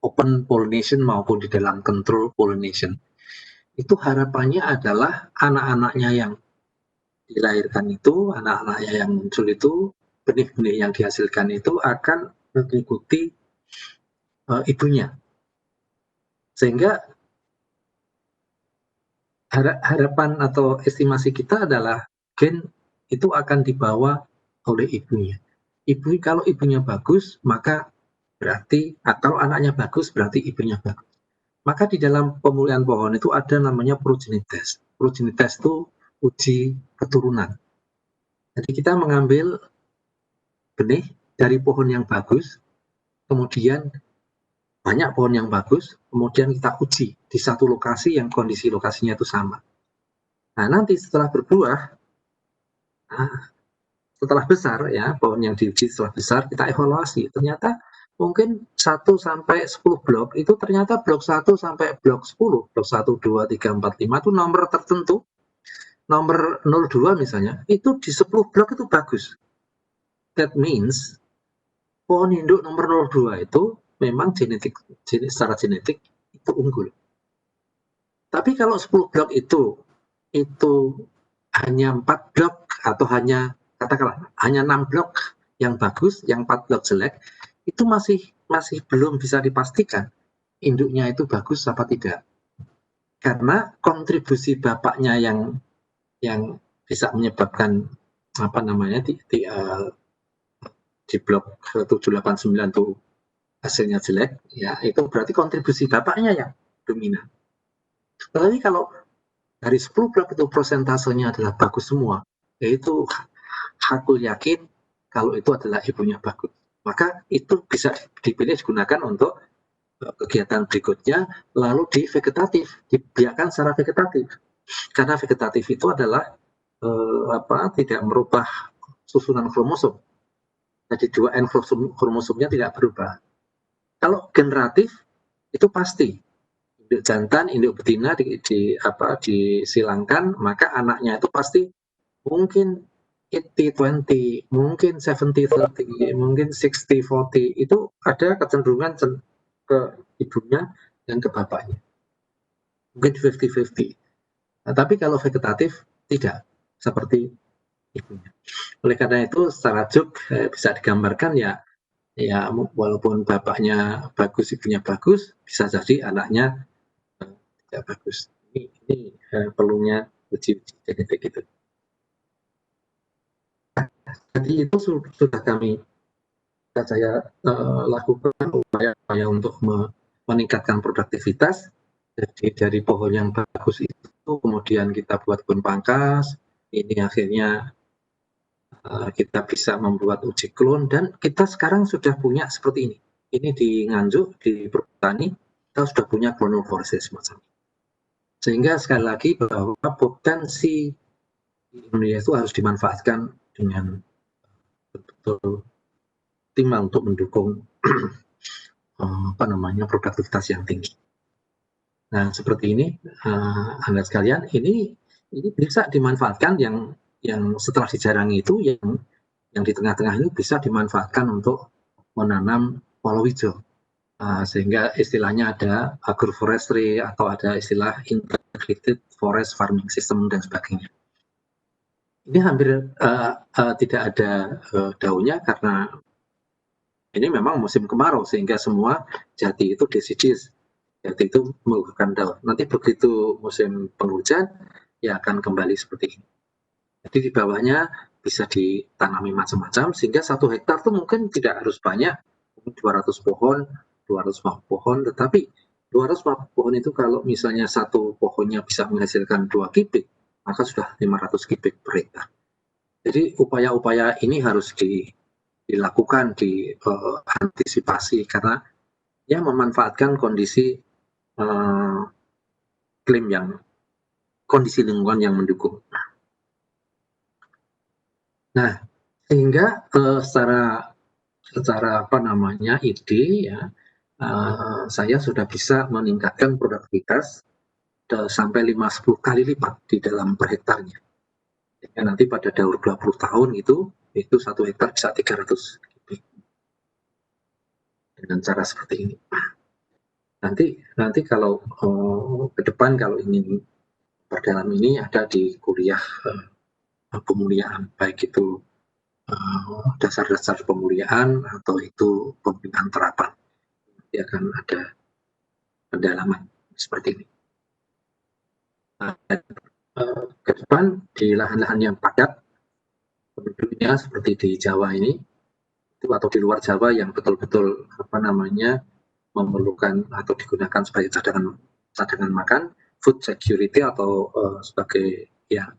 open pollination maupun di dalam control pollination, itu harapannya adalah anak-anaknya yang dilahirkan itu, anak-anaknya yang muncul itu, benih-benih yang dihasilkan itu akan mengikuti ibunya. Sehingga harapan atau estimasi kita adalah gen itu akan dibawa oleh ibunya. Kalau ibunya bagus, maka berarti, atau anaknya bagus, berarti ibunya bagus. Maka di dalam pemulihan pohon itu ada namanya progeny test. Progeny test itu uji keturunan. Jadi kita mengambil benih dari pohon yang bagus, kemudian banyak pohon yang bagus, kemudian kita uji di satu lokasi yang kondisi lokasinya itu sama. Nah, nanti setelah berbuah, setelah besar, ya, pohon yang diuji setelah besar, kita evaluasi. Ternyata mungkin 1 sampai 10 blok itu ternyata blok 1 sampai blok 10, blok 1, 2, 3, 4, 5 itu nomor tertentu, nomor 02 misalnya, itu di 10 blok itu bagus. That means pohon induk nomor 02 itu memang secara genetik itu unggul. Tapi kalau 10 blok itu hanya 4 blok atau katakanlah hanya 6 blok yang bagus, yang 4 blok jelek, itu masih belum bisa dipastikan induknya itu bagus apa tidak. Karena kontribusi bapaknya yang bisa menyebabkan di blok 789 itu hasilnya jelek, ya, itu berarti kontribusi bapaknya yang dominan. Tetapi kalau dari 10 blok itu persentasenya adalah bagus semua, yaitu aku yakin kalau itu adalah ibunya bagus. Maka itu bisa dipilih digunakan untuk kegiatan berikutnya, lalu di vegetatif, dibiarkan secara vegetatif. Karena vegetatif itu adalah tidak merubah susunan kromosom. Jadi 2N kromosomnya tidak berubah. Kalau generatif itu pasti induk jantan, induk betina disilangkan, maka anaknya itu pasti mungkin 80-20, mungkin 70-30, mungkin 60-40, itu ada kecenderungan ke ibunya dan ke bapaknya. Mungkin 50-50. Nah, tapi kalau vegetatif tidak seperti ibunya. Oleh karena itu secara juk bisa digambarkan ya walaupun bapaknya bagus, ibunya bagus, bisa jadi anaknya tidak bagus. Ini perlunya uji genetik itu. Jadi itu sudah saya lakukan upaya untuk meningkatkan produktivitas. Jadi dari pohon yang bagus itu kemudian kita buat kebun pangkas, ini akhirnya kita bisa membuat uji klon, dan kita sekarang sudah punya seperti ini. Ini di Nganjuk, di Perhutani, kita sudah punya clonal forces semacam ini. Sehingga sekali lagi bahwa potensi Indonesia itu harus dimanfaatkan dengan betul-betul optimal untuk mendukung produktivitas yang tinggi. Nah, seperti ini, Anda sekalian, ini bisa dimanfaatkan yang setelah dijarangi itu, yang di tengah-tengah ini bisa dimanfaatkan untuk menanam palawija. Sehingga istilahnya ada agroforestry atau ada istilah integrated forest farming system dan sebagainya. Ini hampir tidak ada daunnya karena ini memang musim kemarau, sehingga semua jati itu deciduous, jati itu mengumpulkan daun. Nanti begitu musim penghujan, ya akan kembali seperti ini. Jadi di bawahnya bisa ditanami macam-macam, sehingga 1 hektar itu mungkin tidak harus banyak, 200 pohon, 250 pohon, tetapi 250 pohon itu kalau misalnya satu pohonnya bisa menghasilkan 2 kubik, maka sudah 500 kubik per hektar. Jadi upaya-upaya ini harus dilakukan, diantisipasi, karena ya memanfaatkan kondisi iklim yang kondisi lingkungan yang mendukung. Nah, sehingga secara ide ya, saya sudah bisa meningkatkan produktivitas sampai 5-10 kali lipat di dalam per hektarnya. Ya, nanti pada daur 20 tahun itu 1 hektar bisa 300 kubik. Dengan cara seperti ini. Nanti kalau ke depan kalau ingin perdalam ini ada di kuliah pemuliaan, baik itu dasar-dasar pemuliaan atau itu pembinaan terapan. Nanti akan ada pendalaman seperti ini. Nah, ke depan di lahan-lahan yang padat penduduknya seperti di Jawa ini itu atau di luar Jawa yang betul-betul memerlukan atau digunakan sebagai cadangan makan, food security atau sebagai ya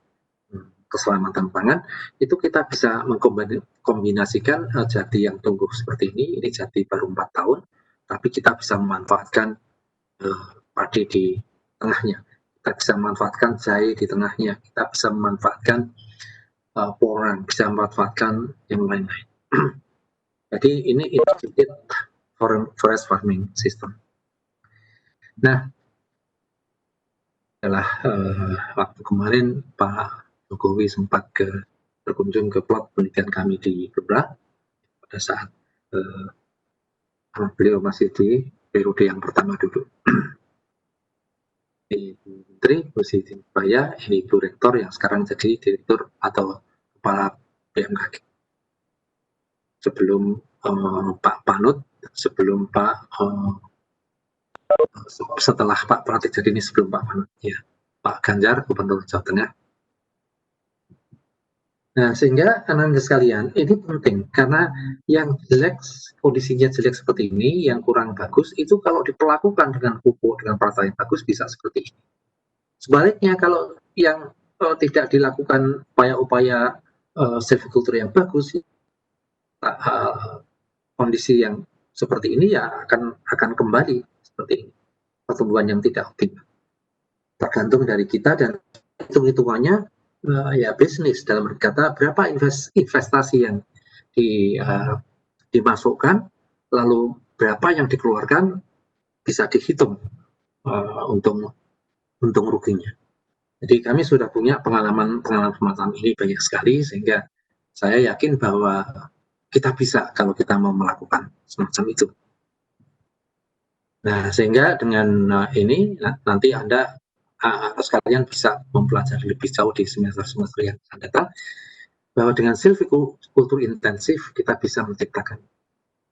keselamatan pangan, itu kita bisa mengkombinasikan jati yang tumbuh seperti ini jati baru 4 tahun, tapi kita bisa memanfaatkan padi di tengahnya, kita bisa memanfaatkan jahe di tengahnya, kita bisa memanfaatkan porang, bisa memanfaatkan yang lain-lain. Jadi ini integrated forest farming system. Nah, setelah waktu kemarin Pak Jokowi sempat berkunjung ke plot penelitian kami di Gebra pada saat beliau masih di periode yang pertama duduk. Ibu Menteri Bu Siti Nurbaya, ini Ibu Rektor yang sekarang jadi Direktur atau Kepala BMKG. Sebelum Pak Panut, sebelum setelah Pak Pratik jadi ini sebelum Pak Panut, ya Pak Ganjar, Gubernur Jawa Tengah. Nah, sehingga anak-anak sekalian, ini penting karena yang jelek, kondisinya jelek seperti ini, yang kurang bagus, itu kalau diperlakukan dengan pupuk, dengan perawatan yang bagus, bisa seperti ini. Sebaliknya, kalau yang tidak dilakukan upaya-upaya silviculture yang bagus, kondisi yang seperti ini ya akan kembali seperti ini. Pertumbuhan yang tidak optimal. Tergantung dari kita dan hitung-hitungannya ya bisnis, dalam berkata berapa investasi yang dimasukkan, lalu berapa yang dikeluarkan, bisa dihitung untung ruginya. Jadi kami sudah punya pengalaman semacam ini banyak sekali, sehingga saya yakin bahwa kita bisa kalau kita mau melakukan semacam itu. Nah, sehingga dengan ini nanti Anda atau sekalian bisa mempelajari lebih jauh di semester-semester yang akan datang, bahwa dengan silviculture intensif kita bisa menciptakan.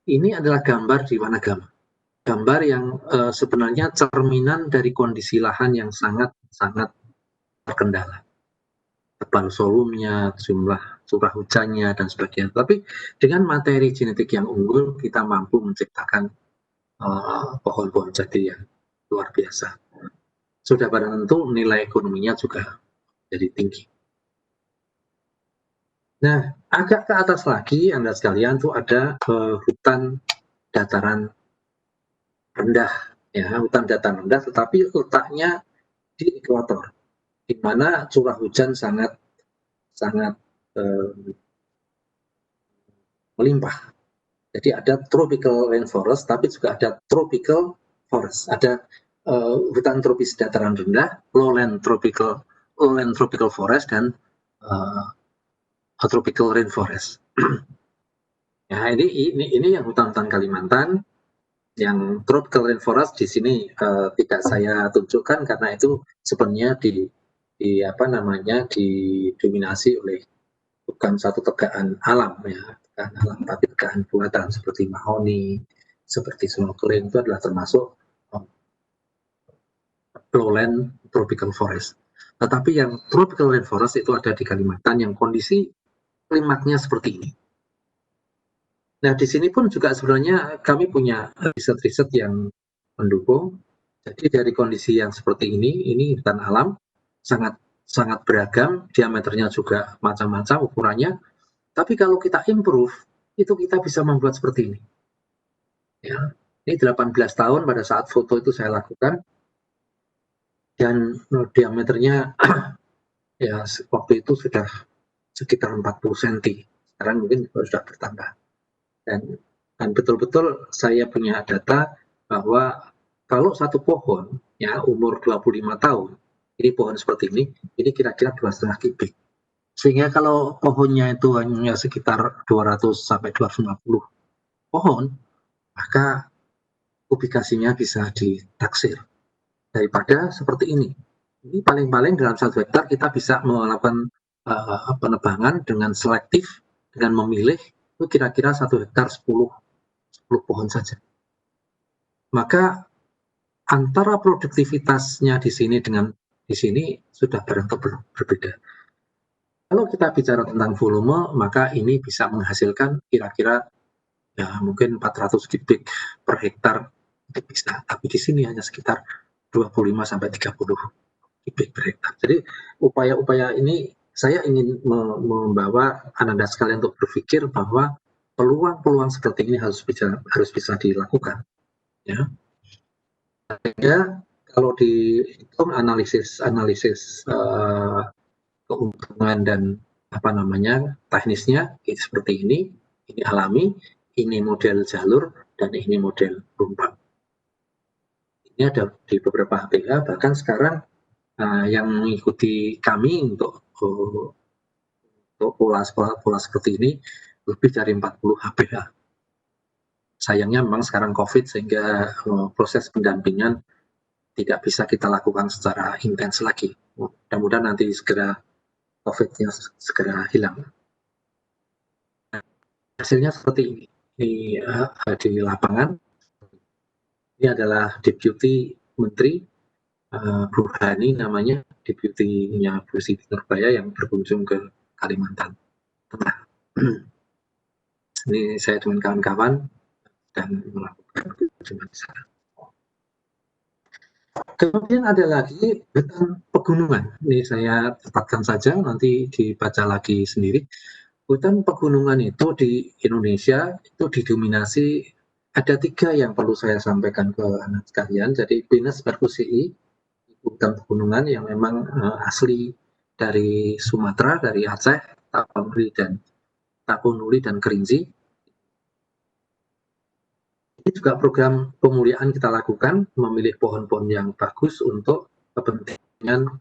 Ini adalah gambar di Wanagama. Gambar yang sebenarnya cerminan dari kondisi lahan yang sangat-sangat terkendala. Tebal volumenya, jumlah curah hujannya, dan sebagainya. Tapi dengan materi genetik yang unggul, kita mampu menciptakan pohon-pohon jati yang luar biasa. Sudah pada tentu nilai ekonominya juga jadi tinggi. Nah, agak ke atas lagi, Anda sekalian, tuh ada hutan dataran rendah, ya, hutan dataran rendah, tetapi letaknya di ekuator, di mana curah hujan sangat melimpah. Jadi ada tropical rainforest, tapi juga ada tropical forest. Ada hutan tropis dataran rendah, lowland tropical forest, dan tropical rainforest. Ya, ini yang hutan-hutan Kalimantan. Yang tropical rainforest di sini tidak saya tunjukkan karena itu sebenarnya didominasi oleh bukan satu tegaan alam, ya, tegaan alam, tapi tegaan buatan seperti mahoni, seperti snorkeling, itu adalah termasuk lowland tropical forest. Tetapi yang tropical rainforest itu ada di Kalimantan yang kondisi klimaknya seperti ini. Nah, di sini pun juga sebenarnya kami punya riset-riset yang mendukung. Jadi dari kondisi yang seperti ini hutan alam sangat beragam, diameternya juga macam-macam ukurannya. Tapi kalau kita improve, itu kita bisa membuat seperti ini. Ya, ini 18 tahun pada saat foto itu saya lakukan. dan diameternya ya waktu itu sudah sekitar 40 cm. Sekarang mungkin sudah bertambah. Dan betul-betul saya punya data bahwa kalau satu pohon ya umur 25 tahun, ini pohon seperti ini kira-kira 2,5 kubik. Sehingga kalau pohonnya itu hanya sekitar 200 sampai 250 pohon, maka kubikasinya bisa ditaksir. Daripada seperti ini. Ini paling-paling dalam 1 hektar kita bisa melakukan penebangan dengan selektif, dengan memilih itu kira-kira 1 hektar 10 pohon saja. Maka antara produktivitasnya di sini dengan di sini sudah berbeda. Kalau kita bicara tentang volume, maka ini bisa menghasilkan kira-kira ya mungkin 400 kubik per hektar itu bisa. Tapi di sini hanya sekitar 25 sampai 30 kubik per hektar. Jadi upaya-upaya ini saya ingin membawa Anda sekalian untuk berpikir bahwa peluang-peluang seperti ini harus bisa dilakukan. Ya. Sehingga kalau dihitung analisis keuntungan dan teknisnya seperti ini alami, ini model jalur dan ini model rumput. Ini ada di beberapa HPH, bahkan sekarang yang mengikuti kami untuk pola seperti ini lebih dari 40 HPH. Sayangnya memang sekarang COVID sehingga proses pendampingan tidak bisa kita lakukan secara intens lagi. Mudah-mudahan nanti segera COVID-nya segera hilang. Hasilnya seperti ini. Ini di lapangan. Ini adalah Deputi Menteri Burhani namanya, Deputinya Bu Siti Nurbaya yang berkunjung ke Kalimantan Tengah. Ini saya dengan kawan-kawan dan melakukan kunjungan di sana. Kemudian ada lagi hutan pegunungan. Ini saya tempatkan saja, nanti dibaca lagi sendiri. Hutan pegunungan itu di Indonesia itu didominasi, ada 3 yang perlu saya sampaikan ke anak sekalian. Jadi Pinus merkusii, hutan pegunungan yang memang asli dari Sumatera, dari Aceh, Tapanuli dan Kerinci. Ini juga program pemuliaan kita lakukan, memilih pohon-pohon yang bagus untuk kepentingan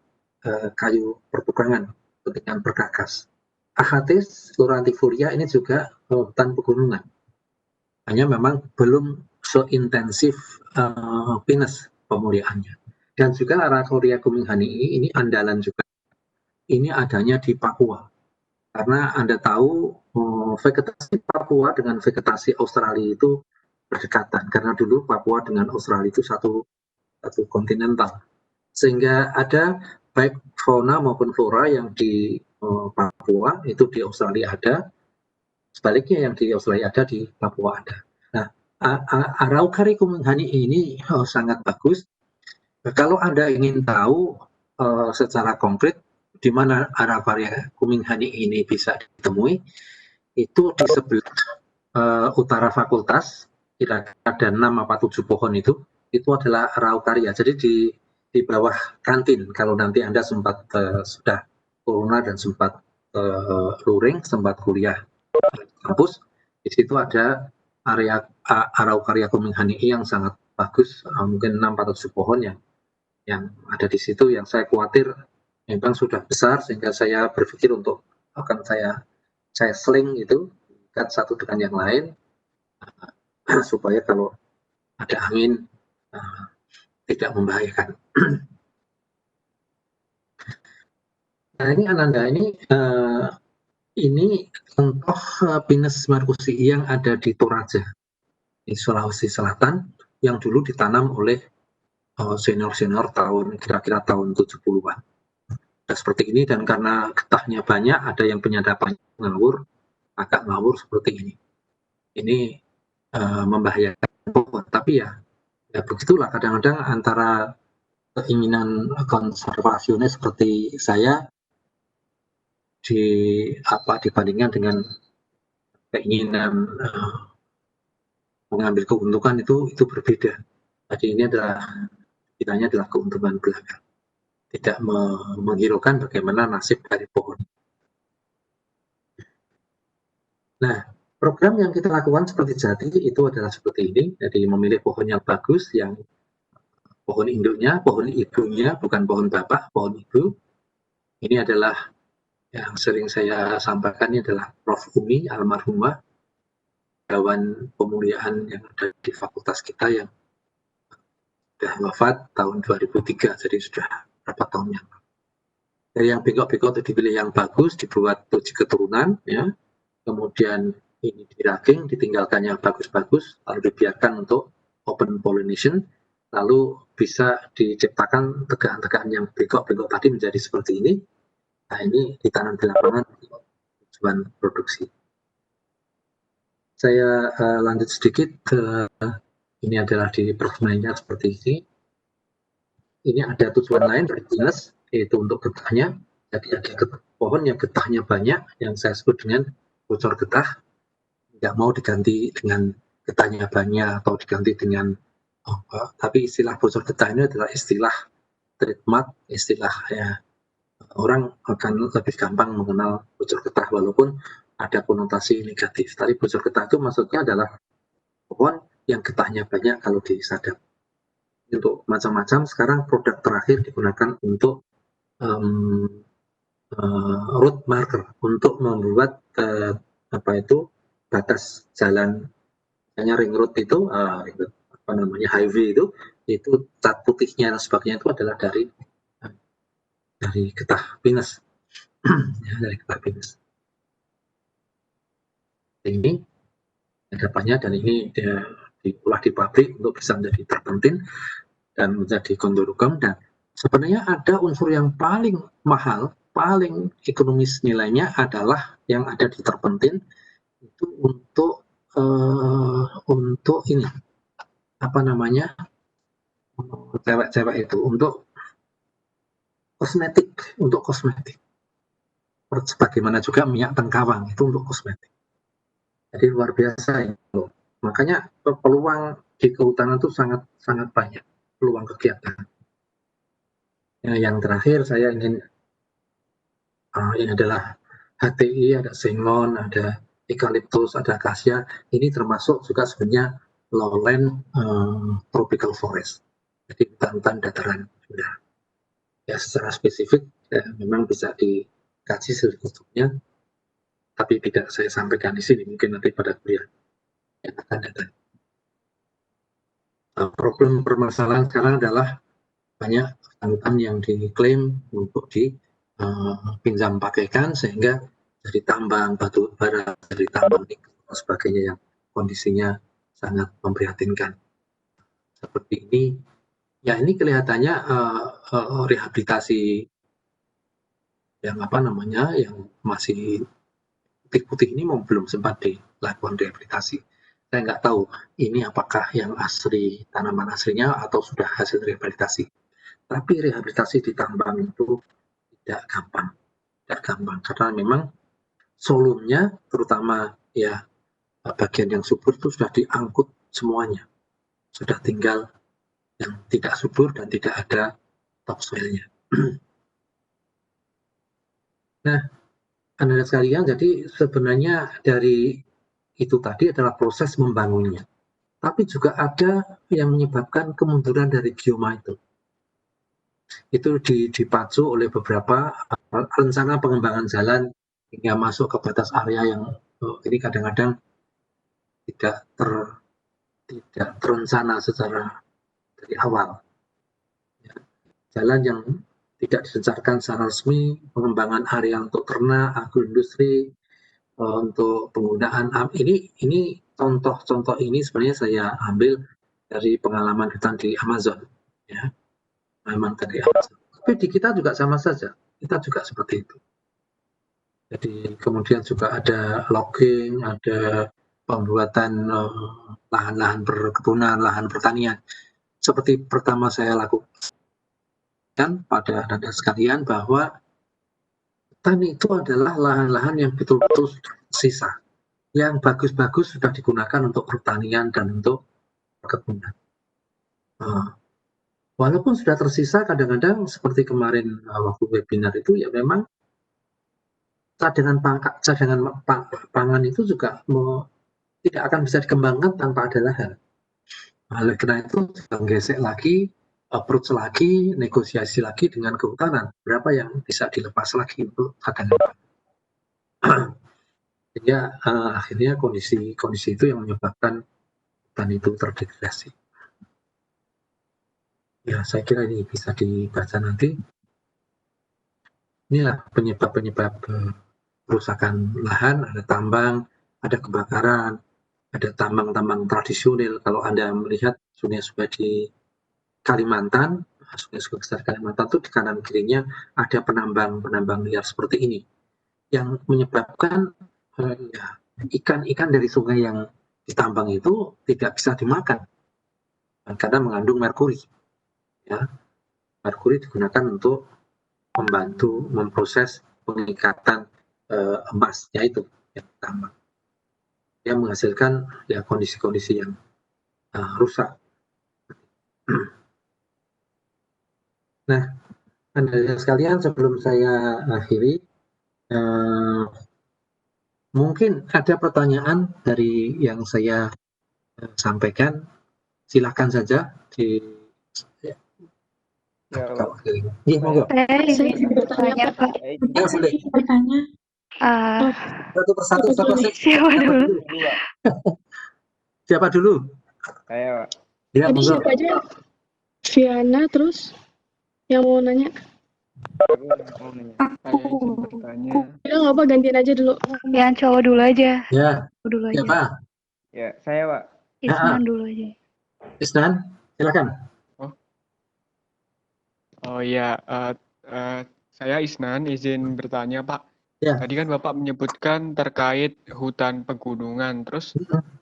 kayu pertukangan, kepentingan perkakas. Ahatis, Lorantifolia ini juga hutan pegunungan. Hanya memang belum seintensif Pinus pemuliaannya. Dan juga Arachoria kuminghanii ini andalan juga. Ini adanya di Papua. Karena Anda tahu vegetasi Papua dengan vegetasi Australia itu berdekatan. Karena dulu Papua dengan Australia itu satu kontinental. Sehingga ada baik fauna maupun flora yang di Papua itu di Australia ada, sebaliknya yang di Australia ada di Papua ada. Nah, Araucaria kuminghanii ini sangat bagus. Kalau Anda ingin tahu secara konkret di mana Araucaria kuminghanii ini bisa ditemui, itu di sebelah utara fakultas, kira-kira ada 6 atau 7 pohon itu adalah Araucaria. Jadi di bawah kantin, kalau nanti Anda sempat sudah corona dan sempat luring, sempat kuliah kampus, di situ ada area Araucaria kuminghanii yang sangat bagus, mungkin 6 atau 7 pohon yang ada di situ, yang saya khawatir memang sudah besar sehingga saya berpikir untuk akan saya seling itu dekat satu dengan yang lain supaya kalau ada angin tidak membahayakan. Nah ini Ananda, ini contoh Pinus merkusii yang ada di Toraja di Sulawesi Selatan yang dulu ditanam oleh senior-senior kira-kira tahun 70-an. Nah, seperti ini, dan karena getahnya banyak, ada yang penyadapan agak ngawur seperti ini. Ini membahayakan pohon, tapi ya begitulah kadang-kadang antara keinginan konservasionis seperti saya dibandingkan dengan keinginan mengambil keuntungan itu berbeda. Jadi ini adalah keuntungan belaka. tidak menghiraukan bagaimana nasib dari pohon. Nah, program yang kita lakukan seperti Jati itu adalah seperti ini. Jadi memilih pohon yang bagus, yang pohon induknya, pohon ibunya, bukan pohon bapak, pohon ibu. Ini adalah yang sering saya sampaikan, ini adalah Prof. Umi almarhumah, Dewan Pemuliaan yang ada di fakultas kita yang sudah wafat tahun 2003, jadi sudah berapa tahun yang lalu. Dari yang bengkok-bengkok itu dipilih yang bagus, dibuat uji keturunan, ya. Kemudian ini diracking, ditinggalkan yang bagus-bagus, lalu dibiarkan untuk open pollination, lalu bisa diciptakan tegakan-tegakan yang bengkok-bengkok tadi menjadi seperti ini. Nah, ini ditanam di lapangan untuk tujuan produksi. Saya lanjut sedikit, ini adalah di persenayannya seperti ini. Ini ada tujuan lain dari dinas, yaitu untuk getahnya. Jadi ada pohon yang getahnya banyak, yang saya sebut dengan bocor getah. Tidak mau diganti dengan getahnya banyak atau diganti dengan tapi istilah bocor getah ini adalah istilah trademark, istilah ya, orang akan lebih gampang mengenal bocor getah walaupun ada konotasi negatif. Tapi bocor getah itu maksudnya adalah pohon yang getahnya banyak kalau disadap. Untuk macam-macam, sekarang produk terakhir digunakan untuk road marker, untuk membuat batas jalan, misalnya ring road itu, highway itu cat putihnya dan sebagainya itu adalah dari getah pinus, ya, dari getah pinus. Ini hadapannya, dan ini dia diolah di pabrik untuk bisa menjadi terpentin dan menjadi kondorugam. Dan sebenarnya ada unsur yang paling mahal, paling ekonomis nilainya adalah yang ada di terpentin itu untuk ini cewek-cewek itu untuk kosmetik, sebagaimana juga minyak tengkawang itu untuk kosmetik. Jadi luar biasa itu. Makanya peluang di kehutanan itu sangat banyak, peluang kegiatan. Yang terakhir saya ingin, ini adalah HTI, ada singlon, ada eucalyptus, ada akasia. Ini termasuk juga sebenarnya lowland tropical forest. Jadi hutan-hutan dataran rendah. Ya, secara spesifik memang bisa dikaji selukupnya, tapi tidak saya sampaikan di sini, mungkin nanti pada kuliah yang akan datang. Problem permasalahan sekarang adalah banyak hutan yang diklaim untuk dipinjam pakaikan, sehingga dari tambang batu bara, dari tambang nikel dan sebagainya yang kondisinya sangat memprihatinkan. Seperti ini, ya ini kelihatannya rehabilitasi yang yang masih putih-putih ini belum sempat dilakukan rehabilitasi. Saya nggak tahu ini apakah yang asli, tanaman aslinya atau sudah hasil rehabilitasi. Tapi rehabilitasi di tambang itu tidak gampang karena memang solumnya, terutama ya bagian yang subur itu sudah diangkut semuanya, sudah tinggal yang tidak subur dan tidak ada topsoilnya. Nah, Anda sekalian, jadi sebenarnya dari itu tadi adalah proses membangunnya. Tapi juga ada yang menyebabkan kemunduran dari bioma itu. Itu dipacu oleh beberapa rencana pengembangan jalan hingga masuk ke batas area yang ini kadang-kadang tidak terencana secara dari awal. Ya. Jalan yang tidak direncanakan secara resmi, pengembangan area untuk ternak, agroindustri, untuk penggunaan ini contoh-contoh ini sebenarnya saya ambil dari pengalaman hutan di Amazon, ya, pengalaman dari Amazon. Tapi di kita juga sama saja, kita juga seperti itu. Jadi kemudian juga ada logging, ada pembuatan lahan-lahan perkebunan, lahan pertanian. Seperti pertama saya lakukan pada Anda sekalian bahwa hutan itu adalah lahan-lahan yang betul-betul sisa, yang bagus-bagus sudah digunakan untuk pertanian dan untuk perkebunan. Walaupun sudah tersisa, kadang-kadang seperti kemarin waktu webinar itu ya memang cadangan pangan itu juga tidak akan bisa dikembangkan tanpa ada lahan. Oleh karena itu, gesek lagi, approach lagi, negosiasi lagi dengan kehutanan. Berapa yang bisa dilepas lagi untuk cadangan. Sehingga akhirnya kondisi itu yang menyebabkan hutan itu terdegradasi. Ya, saya kira ini bisa dibaca nanti. Inilah penyebab-penyebab kerusakan lahan, ada tambang, ada kebakaran, ada tambang-tambang tradisional. Kalau Anda melihat sungai-sungai di Kalimantan, sungai-sungai besar Kalimantan itu di kanan kirinya ada penambang liar seperti ini, yang menyebabkan ikan-ikan dari sungai yang ditambang itu tidak bisa dimakan karena mengandung merkuri. Ya, merkuri digunakan untuk membantu memproses pengikatan emasnya itu yang ditambang. Dia menghasilkan ya kondisi-kondisi yang rusak. Nah, Anda sekalian, sebelum saya akhiri, mungkin ada pertanyaan dari yang saya sampaikan. Silakan saja di Iya, monggo. Saya bertanya, Pak. Ya, boleh. Bertanya. Satu persatu. Siapa dulu? Siapa dulu? Saya, Pak. Ya, jadi monggo. siapa aja? Viana, terus yang mau nanya? Saya izin bertanya. Ya nggak apa, gantian aja dulu. Yang cowok dulu aja. Ya. Dulu aja. Siapa? Ya, saya, Pak. Isnan dulu aja. Isnan, silakan. Oh ya, saya Isnan, izin bertanya Pak. Ya. Tadi kan Bapak menyebutkan terkait hutan pegunungan. Terus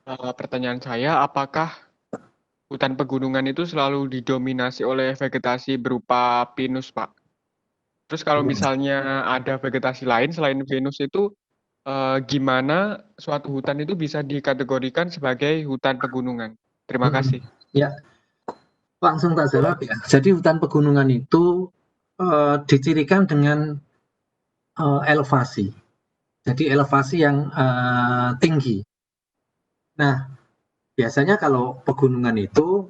pertanyaan saya, apakah hutan pegunungan itu selalu didominasi oleh vegetasi berupa pinus, Pak? Terus kalau misalnya ada vegetasi lain selain pinus itu, gimana suatu hutan itu bisa dikategorikan sebagai hutan pegunungan? Terima kasih. Ya, langsung tak jawab ya. Jadi hutan pegunungan itu dicirikan dengan elevasi. Jadi elevasi yang tinggi. Nah, biasanya kalau pegunungan itu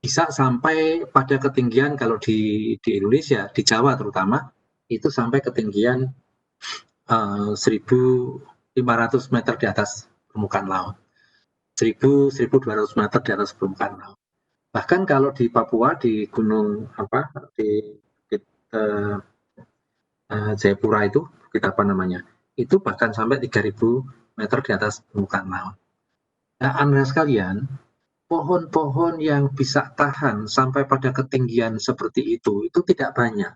bisa sampai pada ketinggian, kalau di Indonesia, di Jawa terutama, itu sampai ketinggian 1.500 meter di atas permukaan laut. 1.200 meter di atas permukaan laut. Bahkan kalau di Papua, di gunung Jayapura itu, kita apa namanya, itu bahkan sampai 3.000 meter di atas permukaan laut. Nah, Anda sekalian, pohon-pohon yang bisa tahan sampai pada ketinggian seperti itu tidak banyak.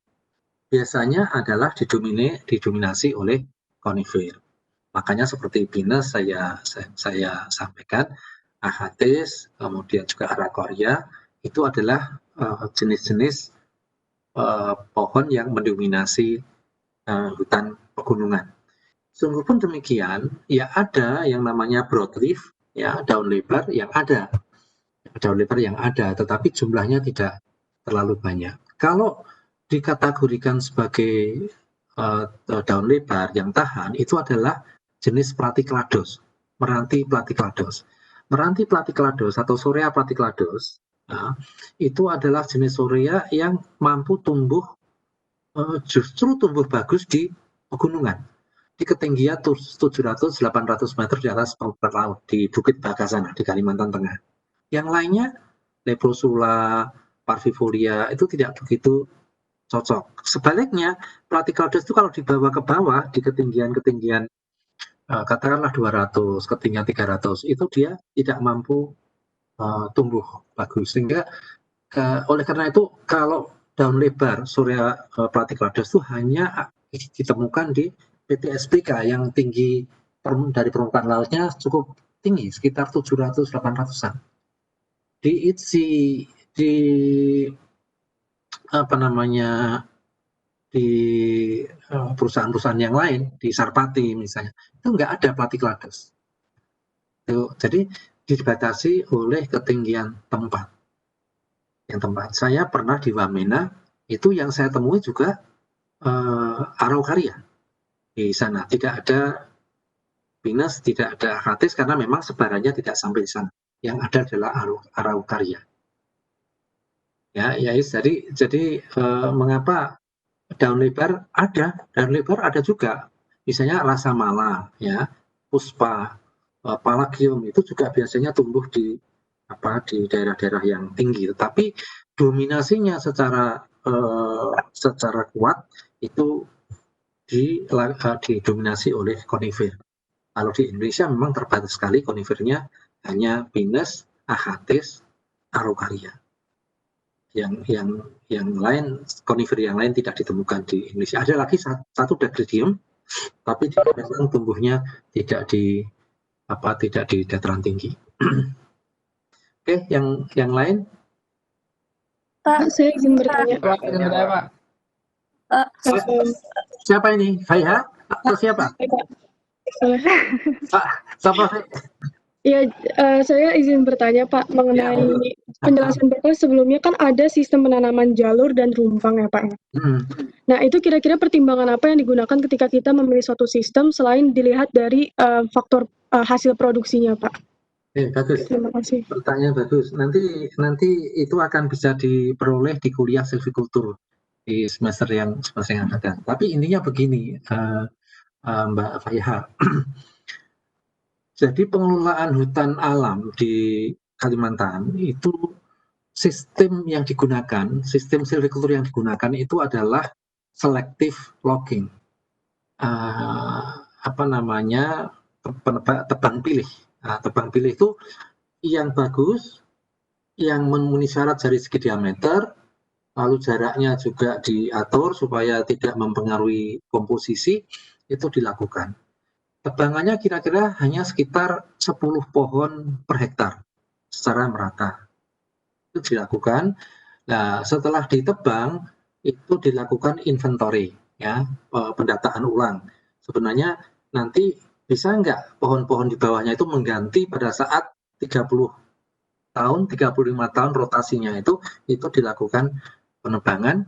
Biasanya adalah didominasi oleh konifer. Makanya seperti pinus saya sampaikan, ahatis, kemudian juga arakoria, itu adalah jenis-jenis pohon yang mendominasi hutan pegunungan. Sungguh pun demikian, ya ada yang namanya broadleaf, ya daun lebar yang ada. Daun lebar yang ada, tetapi jumlahnya tidak terlalu banyak. Kalau dikategorikan sebagai daun lebar yang tahan, itu adalah jenis Platyclados, meranti Platyclados. Meranti Platyclados atau Sorea Platyclados, nah, itu adalah jenis Sorea yang mampu justru tumbuh bagus di pegunungan, di ketinggian 700-800 meter di atas permukaan laut, di Bukit Baka sana, di Kalimantan Tengah. Yang lainnya, Leprosula, Parvifolia, itu tidak begitu cocok. Sebaliknya, Platyclados itu kalau dibawa ke bawah, di ketinggian katakanlah 200, ketinggian 300, itu dia tidak mampu tumbuh bagus. Sehingga oleh karena itu, kalau daun lebar Sorea Platyclados itu hanya ditemukan di PTSBK yang tinggi dari permukaan lautnya cukup tinggi, sekitar 700-800-an. Di apa namanya, di perusahaan-perusahaan yang lain, di Sarpati misalnya, itu nggak ada Platyclados. Jadi dibatasi oleh ketinggian tempat. yang tempat. Saya pernah di Wamena, itu yang saya temui juga Araucaria di sana. Tidak ada pinus, tidak ada akatis karena memang sebarannya tidak sampai di sana. Yang ada adalah Araucaria. Ya, jadi mengapa daun lebar ada juga. Misalnya rasa mala, ya, puspa, palagium itu juga biasanya tumbuh di daerah-daerah yang tinggi. Tetapi dominasinya secara kuat itu didominasi oleh konifer. Kalau di Indonesia memang terbatas sekali konifernya, hanya pinus, akatis, Araucaria. Yang lain, konifer yang lain tidak ditemukan di Indonesia. Ada lagi satu Dendrobium, tapi dia memang tumbuhnya tidak di dataran tinggi. Oke, yang lain? Pak, saya izin bertanya. Pak. Siapa ini? Faiha atau siapa? Siapa? Ya, saya izin bertanya Pak mengenai penjelasan Bapak sebelumnya kan ada sistem penanaman jalur dan rumpang ya Pak. Nah itu kira-kira pertimbangan apa yang digunakan ketika kita memilih suatu sistem selain dilihat dari faktor hasil produksinya Pak? Bagus. Terima kasih. Pertanyaan bagus. Nanti itu akan bisa diperoleh di kuliah silvikultur di semester yang akan datang. Tapi intinya begini, Mbak Faiha. Jadi pengelolaan hutan alam di Kalimantan itu sistem yang digunakan, sistem silvikultur yang digunakan itu adalah selective logging. Tebang pilih. Nah, tebang pilih itu yang bagus, yang memenuhi syarat dari segi diameter, lalu jaraknya juga diatur supaya tidak mempengaruhi komposisi, itu dilakukan. Tebangannya kira-kira hanya sekitar 10 pohon per hektar secara merata. Itu dilakukan. Nah, setelah ditebang, itu dilakukan inventory, ya, pendataan ulang. Sebenarnya nanti bisa nggak pohon-pohon di bawahnya itu mengganti pada saat 30 tahun, 35 tahun rotasinya itu dilakukan penebangan,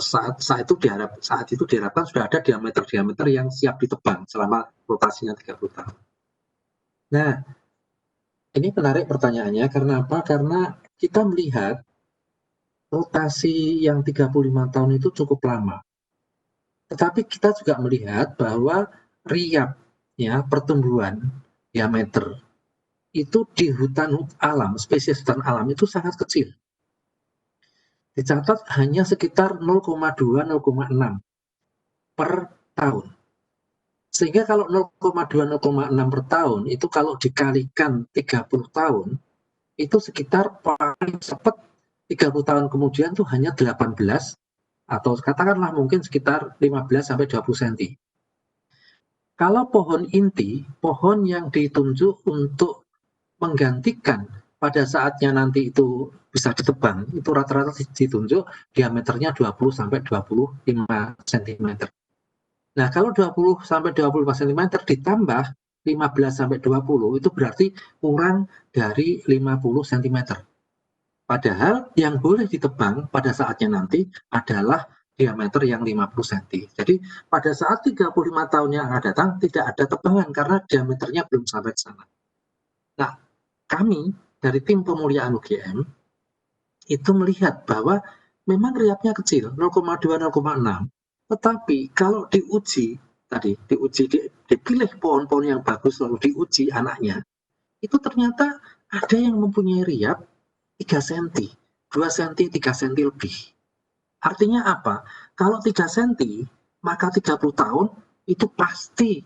saat itu diharapkan sudah ada diameter yang siap ditebang selama rotasinya 30 tahun. Nah, ini menarik pertanyaannya, karena apa? Karena kita melihat rotasi yang 35 tahun itu cukup lama. Tetapi kita juga melihat bahwa riap, ya, pertumbuhan diameter itu di hutan alam, spesies hutan alam itu sangat kecil. Dicatat hanya sekitar 0,2-0,6 per tahun. Sehingga kalau 0,2-0,6 per tahun itu kalau dikalikan 30 tahun itu sekitar paling cepat 30 tahun kemudian itu hanya 18 atau katakanlah mungkin sekitar 15-20 cm. Kalau pohon inti, pohon yang ditunjuk untuk menggantikan pada saatnya nanti itu bisa ditebang, itu rata-rata ditunjuk diameternya 20-25 cm. Nah, kalau 20-25 cm ditambah 15-20 itu berarti kurang dari 50 cm. Padahal yang boleh ditebang pada saatnya nanti adalah diameter yang 50 cm. Jadi pada saat 35 tahun yang akan datang tidak ada tebangan karena diameternya belum sampai ke sana. Nah, kami dari tim pemuliaan UGM itu melihat bahwa memang riapnya kecil, 0,2-0,6. Tetapi kalau dipilih pohon-pohon yang bagus lalu diuji anaknya, itu ternyata ada yang mempunyai riap 3 cm, 2 cm, 3 cm lebih. Artinya apa? Kalau 3 cm, maka 30 tahun itu pasti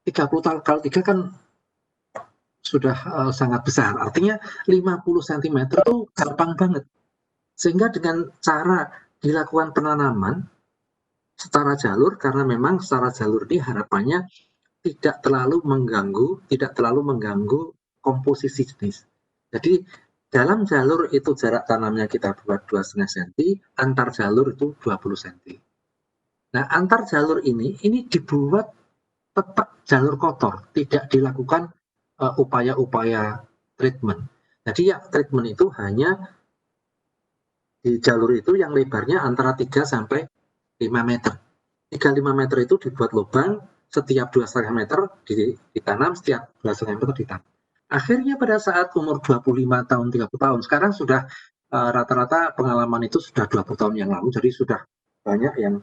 30 tahun. Kalau 3 kan sudah sangat besar. Artinya 50 cm itu gampang banget. Sehingga dengan cara dilakukan penanaman secara jalur, karena memang secara jalur ini harapannya tidak terlalu mengganggu komposisi jenis. Jadi dalam jalur itu jarak tanamnya kita buat 2,5 cm, antar jalur itu 20 cm. Nah, antar jalur ini dibuat tetap jalur kotor, tidak dilakukan upaya-upaya treatment. Jadi ya treatment itu hanya di jalur itu yang lebarnya antara 3 sampai 5 meter. 3-5 meter itu dibuat lubang, setiap 2,5 meter ditanam, setiap 2,5 meter ditanam. Akhirnya pada saat umur 25 tahun, 30 tahun, sekarang sudah rata-rata pengalaman itu sudah 20 tahun yang lalu, jadi sudah banyak yang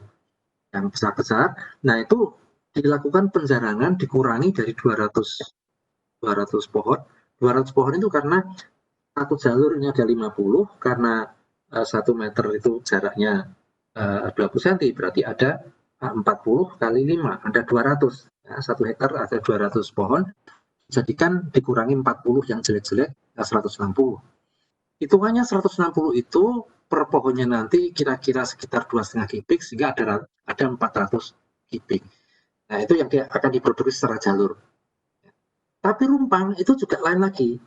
besar-besar. Nah, itu dilakukan penjarangan dikurangi dari 200 pohon. 200 pohon itu karena satu jalur ini ada 50, karena 1 meter itu jaraknya 20 cm, berarti ada 40 kali 5, ada 200. Ya, 1 hektar ada 200 pohon, jadikan dikurangi 40 yang jelek-jelek, 160. Hitungannya 160 itu per pohonnya nanti kira-kira sekitar 2,5 kubik, sehingga ada 400 kubik. Nah, itu yang akan diproduksi secara jalur. Tapi rumpang itu juga lain lagi.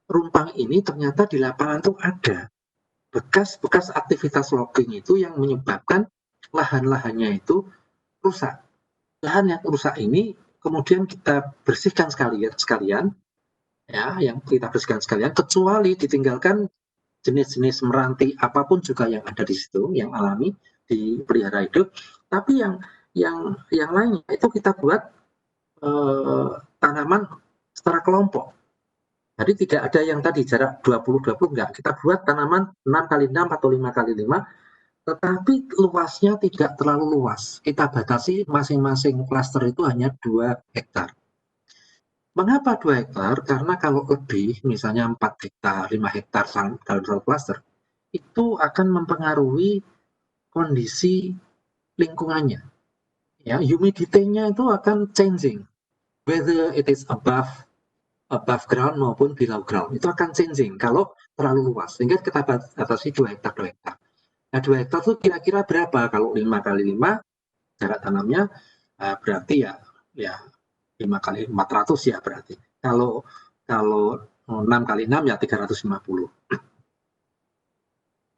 Rumpang ini ternyata di lapangan itu ada bekas aktivitas logging itu yang menyebabkan lahan-lahannya itu rusak. Lahan yang rusak ini kemudian kita bersihkan sekalian, ya, yang kita bersihkan sekalian, kecuali ditinggalkan jenis-jenis meranti apapun juga yang ada di situ, yang alami dipelihara hidup. Tapi yang lainnya itu kita buat tanaman secara kelompok. Jadi tidak ada yang tadi jarak 20-20, enggak. Kita buat tanaman 6x6 atau 5x5, tetapi luasnya tidak terlalu luas. Kita batasi masing-masing klaster itu hanya 2 hektar. Mengapa 2 hektar? Karena kalau lebih, misalnya 4 hektar, 5 hektar dalam satu klaster, itu akan mempengaruhi kondisi lingkungannya. Ya, humidity-nya itu akan changing, whether it is above ground maupun below ground, itu akan changing kalau terlalu luas, sehingga kita batasi 2 hektar. Nah, 2 hektar itu kira-kira berapa? Kalau 5x5 jarak tanamnya berarti ya 5x400 ya berarti. Kalau 6x6 ya 350.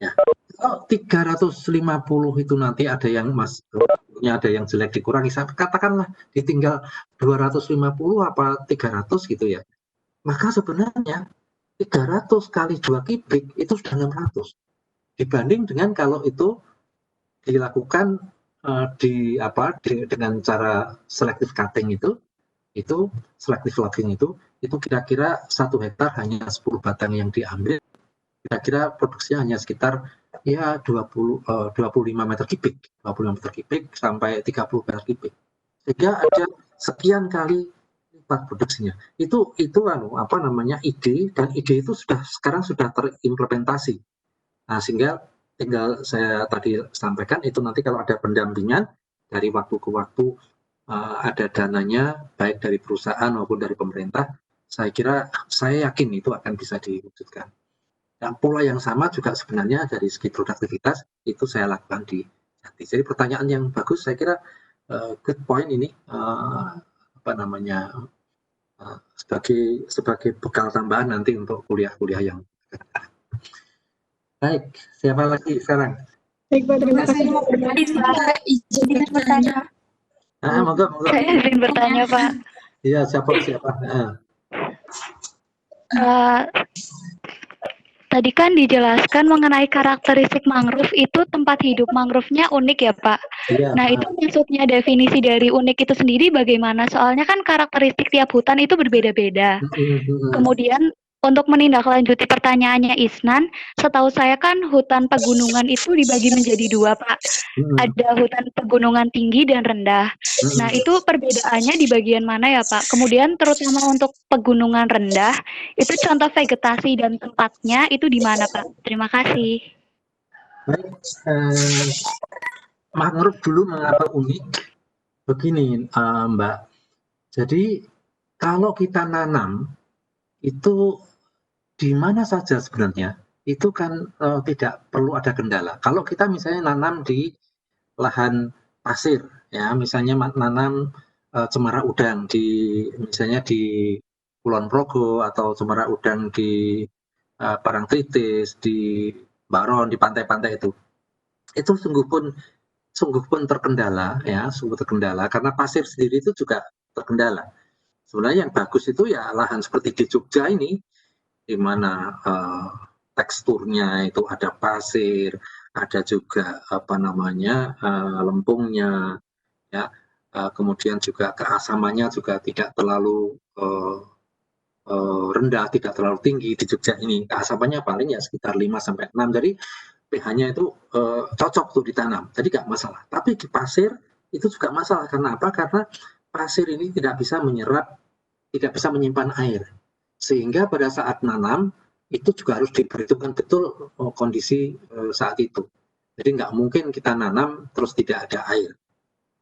Ya. Kalau 350 itu nanti ada yang ada yang jelek dikurangi, katakanlah ditinggal 250 apa 300 gitu ya. Maka sebenarnya 300 kali 2 kubik itu sudah 600. Dibanding dengan kalau itu dilakukan dengan cara selective cutting itu selective logging itu kira-kira 1 hektar hanya 10 batang yang diambil, kira-kira produksinya hanya sekitar ya 25 meter kubik, 25 meter kubik sampai 30 meter kubik. Sehingga ada sekian kali lipat produksinya. Itu ide, dan ide itu sekarang sudah terimplementasi. Nah, sehingga tinggal saya tadi sampaikan itu nanti kalau ada pendampingan dari waktu ke waktu, ada dananya baik dari perusahaan maupun dari pemerintah, saya yakin itu akan bisa diwujudkan. Dan pola yang sama juga sebenarnya dari segi produktivitas itu saya lakukan di Jati. Jadi pertanyaan yang bagus, saya kira good point ini, sebagai bekal tambahan nanti untuk kuliah-kuliah yang baik. Siapa lagi sekarang? Baik, Pak, terima kasih. Izin bertanya. Monggo. Saya izin bertanya, Pak. Iya, siapa? Tadi kan dijelaskan mengenai karakteristik mangrove itu, tempat hidup mangrove-nya unik ya, Pak. Iya, Nah, itu maksudnya definisi dari unik itu sendiri bagaimana? Soalnya kan karakteristik tiap hutan itu berbeda-beda. Kemudian untuk menindaklanjuti pertanyaannya Isnan, setahu saya kan hutan pegunungan itu dibagi menjadi 2, Pak. Ada hutan pegunungan tinggi dan rendah. Nah, itu perbedaannya di bagian mana ya, Pak? Kemudian terutama untuk pegunungan rendah, itu contoh vegetasi dan tempatnya itu di mana, Pak? Terima kasih. Baik, mangrove dulu mengapa unik? Begini, Mbak. Jadi kalau kita nanam itu di mana saja sebenarnya itu kan tidak perlu ada kendala. Kalau kita misalnya nanam di lahan pasir, ya misalnya nanam cemara udang misalnya di Kulon Progo atau cemara udang di Parangtritis, di Baron, di pantai-pantai itu sungguh pun terkendala, ya, karena pasir sendiri itu juga terkendala. Sebenarnya yang bagus itu ya lahan seperti di Jogja ini, di mana teksturnya itu ada pasir, ada juga lempungnya, ya. Kemudian juga keasamannya juga tidak terlalu rendah, tidak terlalu tinggi. Di Jogja ini keasamannya paling ya sekitar 5-6. Jadi pH-nya itu cocok tuh ditanam, jadi nggak masalah. Tapi di pasir itu juga masalah. Karena apa? Karena pasir ini tidak bisa menyerap, tidak bisa menyimpan air. Sehingga pada saat nanam itu juga harus diperhitungkan betul kondisi saat itu. Jadi nggak mungkin kita nanam terus tidak ada air.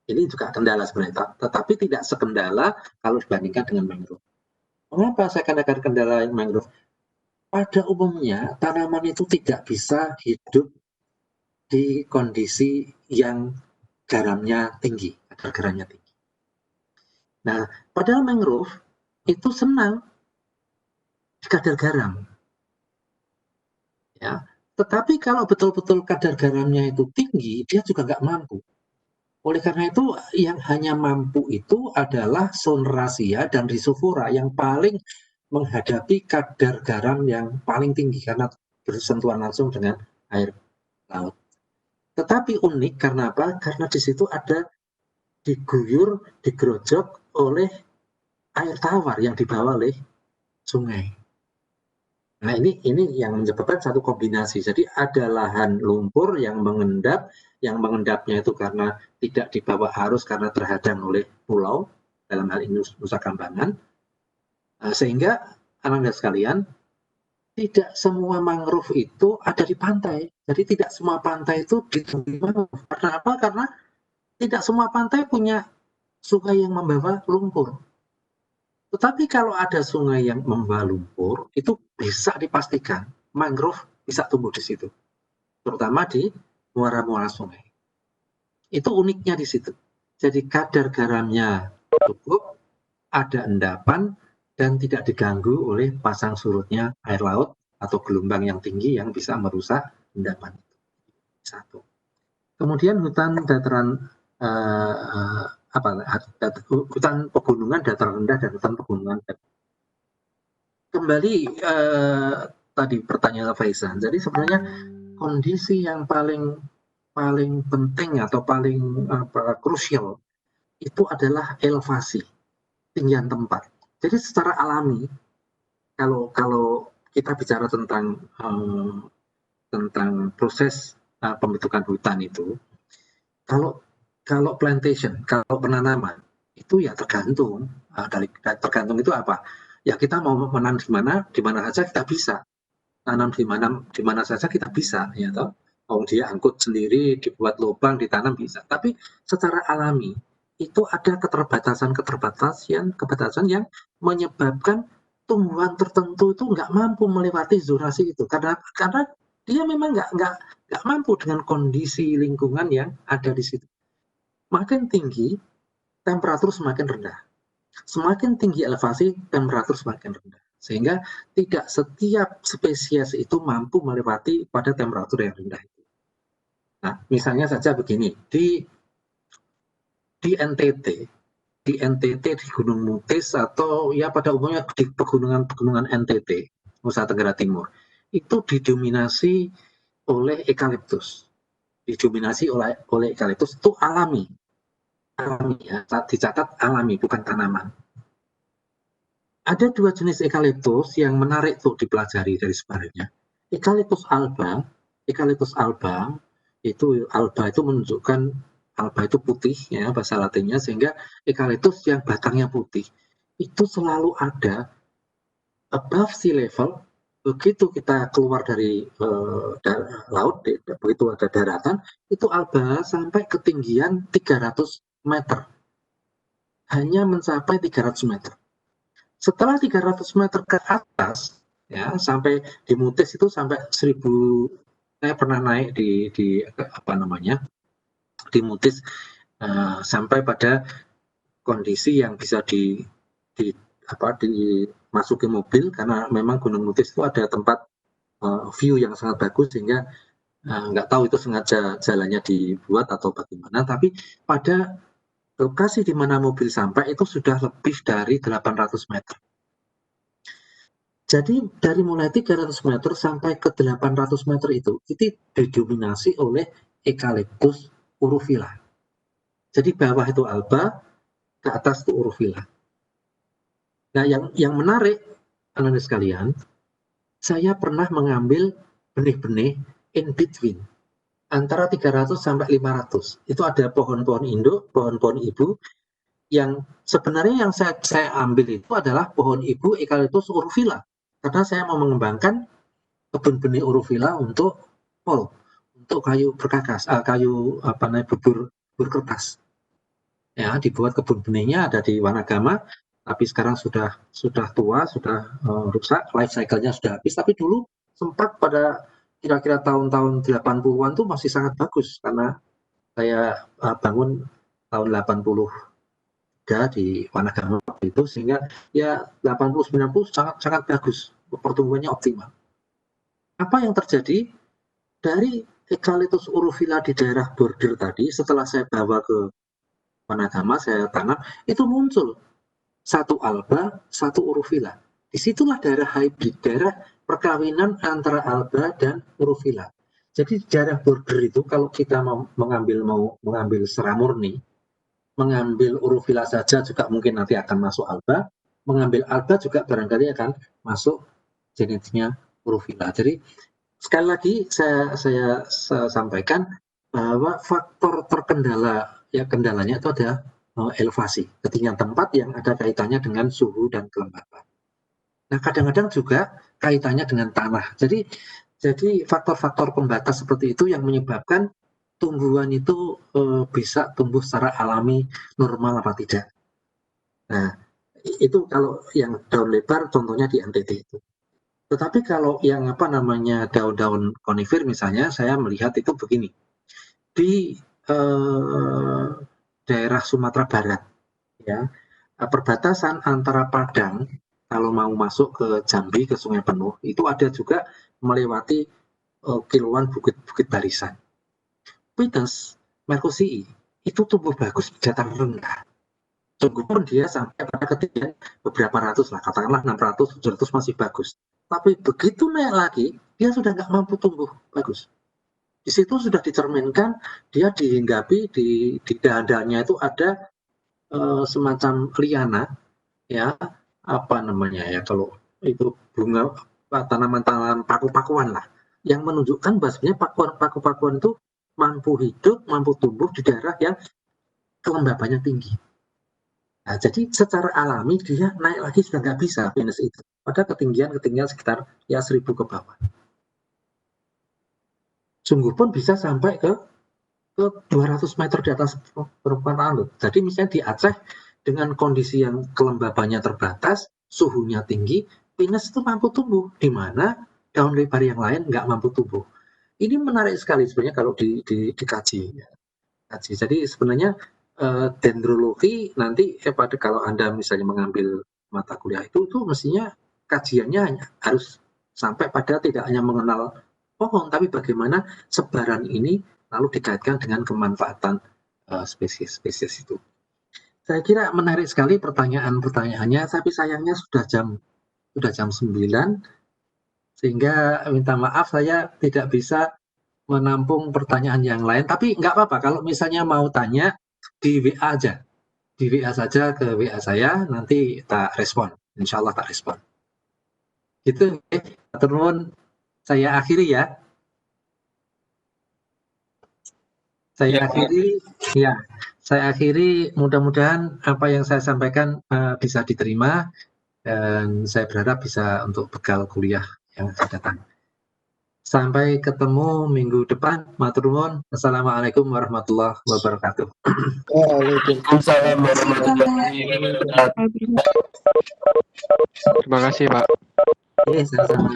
Ini juga kendala sebenarnya, tetapi tidak sekendala kalau dibandingkan dengan mangrove. Mengapa saya katakan kendala mangrove? Pada umumnya tanaman itu tidak bisa hidup di kondisi yang garamnya tinggi, kadar garamnya tinggi. Nah, padahal mangrove itu senang di kadar garam. Ya, tetapi kalau betul-betul kadar garamnya itu tinggi, dia juga nggak mampu. Oleh karena itu, yang hanya mampu itu adalah Soneraceae dan Rhizophyra yang paling menghadapi kadar garam yang paling tinggi karena bersentuhan langsung dengan air laut. Tetapi unik karena apa? Karena di situ ada diguyur, digerojok oleh air tawar yang dibawa oleh sungai. Nah, ini yang menyebabkan satu kombinasi. Jadi ada lahan lumpur yang mengendap, yang mengendapnya itu karena tidak dibawa arus karena terhadang oleh pulau, dalam hal ini Nusa Kambangan. Sehingga anak-anak sekalian, tidak semua mangrove itu ada di pantai. Jadi tidak semua pantai itu ditumbuhi mangrove. Karena apa? Karena tidak semua pantai punya sungai yang membawa lumpur. Tetapi kalau ada sungai yang membawa lumpur, itu bisa dipastikan mangrove bisa tumbuh di situ. Terutama di muara-muara sungai. Itu uniknya di situ. Jadi kadar garamnya cukup, ada endapan, dan tidak diganggu oleh pasang surutnya air laut atau gelombang yang tinggi yang bisa merusak endapan itu. Satu. Kemudian hutan dataran hutan pegunungan dataran rendah dan hutan pegunungan. Kembali tadi pertanyaan Faizan. Jadi sebenarnya kondisi yang paling penting atau paling krusial itu adalah elevasi, tinggian tempat. Jadi secara alami, kalau kita bicara tentang proses pembentukan hutan itu, kalau plantation, kalau penanaman itu ya tergantung. Tergantung itu apa? Ya kita mau menanam di mana saja kita bisa. Tanam di mana saja kita bisa, ya toh. Mau dia angkut sendiri, dibuat lubang, ditanam bisa. Tapi secara alami itu ada keterbatasan yang menyebabkan tumbuhan tertentu itu nggak mampu melewati zonasi itu. Karena dia memang nggak mampu dengan kondisi lingkungan yang ada di situ. Makin tinggi, temperatur semakin rendah. Semakin tinggi elevasi, temperatur semakin rendah. Sehingga tidak setiap spesies itu mampu melewati pada temperatur yang rendah itu. Nah, misalnya saja begini, di NTT, di Gunung Mutis atau ya pada umumnya di pegunungan NTT, Nusa Tenggara Timur, itu didominasi oleh eukaliptus. Didominasi oleh eukaliptus itu alami ya, dicatat alami, bukan tanaman. Ada dua jenis eukaliptus yang menarik tuh dipelajari dari sebarannya. Eukaliptus alba itu menunjukkan alba itu putih ya bahasa Latinnya, sehingga eukaliptus yang batangnya putih itu selalu ada above sea level. Begitu kita keluar dari laut, begitu ada daratan, itu alba sampai ketinggian 300 meter. Hanya mencapai 300 meter. Setelah 300 meter ke atas, ya sampai di Mutis itu sampai 1000. Saya pernah naik di Mutis sampai pada kondisi yang bisa dimasuki mobil, karena memang Gunung Mutis itu ada tempat view yang sangat bagus, sehingga nggak tahu itu sengaja jalannya dibuat atau bagaimana, tapi pada lokasi di mana mobil sampai itu sudah lebih dari 800 meter. Jadi dari mulai 300 meter sampai ke 800 meter itu didominasi oleh Eucalyptus uruphila. Jadi bawah itu alba, ke atas itu uruphila. Nah, yang menarik, anak-anak sekalian, saya pernah mengambil benih-benih in between antara 300 sampai 500. Itu ada pohon-pohon induk, pohon-pohon ibu, yang sebenarnya yang saya ambil itu adalah pohon ibu Eucalyptus uruphila. Karena saya mau mengembangkan kebun benih uruphila untuk kayu berkakas, kayu bubur kertas. Ya, dibuat kebun benihnya ada di Wanagama, tapi sekarang sudah tua, sudah rusak, life cycle-nya sudah habis. Tapi dulu sempat pada kira-kira tahun-tahun 80-an tuh masih sangat bagus, karena saya bangun tahun 83 di Wanagama waktu itu, sehingga ya 80-90 sangat bagus, pertumbuhannya optimal. Apa yang terjadi dari Eucalyptus uruphila di daerah border tadi, setelah saya bawa ke Wanagama, saya tanam, itu muncul satu alba, satu uruphila. Disitulah daerah hybrid, daerah perkawinan antara alba dan uruphila. Jadi di daerah border itu, kalau kita mau mengambil secara murni, mengambil uruphila saja juga mungkin nanti akan masuk alba, mengambil alba juga barangkali akan masuk genetiknya uruphila. Jadi sekali lagi saya sampaikan bahwa faktor kendalanya itu ada elevasi, ketinggian tempat yang ada kaitannya dengan suhu dan kelembapan. Nah, kadang-kadang juga kaitannya dengan tanah. Jadi faktor-faktor pembatas seperti itu yang menyebabkan tumbuhan itu bisa tumbuh secara alami normal apa tidak. Nah, itu kalau yang daun lebar contohnya di NTT itu. Tetapi kalau yang daun-daun konifir misalnya, saya melihat itu begini. Di daerah Sumatera Barat, ya, perbatasan antara Padang kalau mau masuk ke Jambi, ke Sungai Penuh, itu ada juga melewati kiloan bukit barisan. Pinus merkusii itu tumbuh bagus di dataran rendah. Tumbuh pun dia sampai pada ketinggian beberapa ratus lah, katakanlah 600, 700 masih bagus. Tapi begitu naik lagi, dia sudah nggak mampu tumbuh bagus. Di situ sudah dicerminkan, dia dihinggapi, di dahan-dahannya itu ada semacam liana, ya, kalau itu bunga, tanaman-tanaman paku-pakuan lah, yang menunjukkan bahwasanya paku-pakuan itu mampu hidup, mampu tumbuh di daerah yang kelembabannya tinggi. Nah, jadi secara alami dia naik lagi sudah nggak bisa pinus itu pada ketinggian sekitar ya 1000 ke bawah. Sungguh pun bisa sampai ke 200 meter di atas permukaan laut. Jadi misalnya di Aceh dengan kondisi yang kelembabannya terbatas, suhunya tinggi, pinus itu mampu tumbuh, di mana daun lebar yang lain nggak mampu tumbuh. Ini menarik sekali sebenarnya kalau dikaji. Jadi sebenarnya dendrologi nanti kalau Anda misalnya mengambil mata kuliah itu mestinya kajiannya harus sampai pada tidak hanya mengenal pohon, tapi bagaimana sebaran ini lalu dikaitkan dengan kemanfaatan spesies itu. Saya kira menarik sekali pertanyaannya, tapi sayangnya sudah jam 9, sehingga minta maaf saya tidak bisa menampung pertanyaan yang lain, tapi nggak apa-apa kalau misalnya mau tanya di WA aja, di WA saja ke WA saya, nanti tak respon, insya Allah tak respon. Gitu, teman-teman, saya akhiri ya. Saya akhiri, mudah-mudahan apa yang saya sampaikan bisa diterima, dan saya berharap bisa untuk bekal kuliah yang akan datang. Sampai ketemu minggu depan. Matur nuwun. Assalamualaikum warahmatullahi wabarakatuh. Waalaikumsalam warahmatullahi wabarakatuh. Terima kasih, Pak. Sama-sama.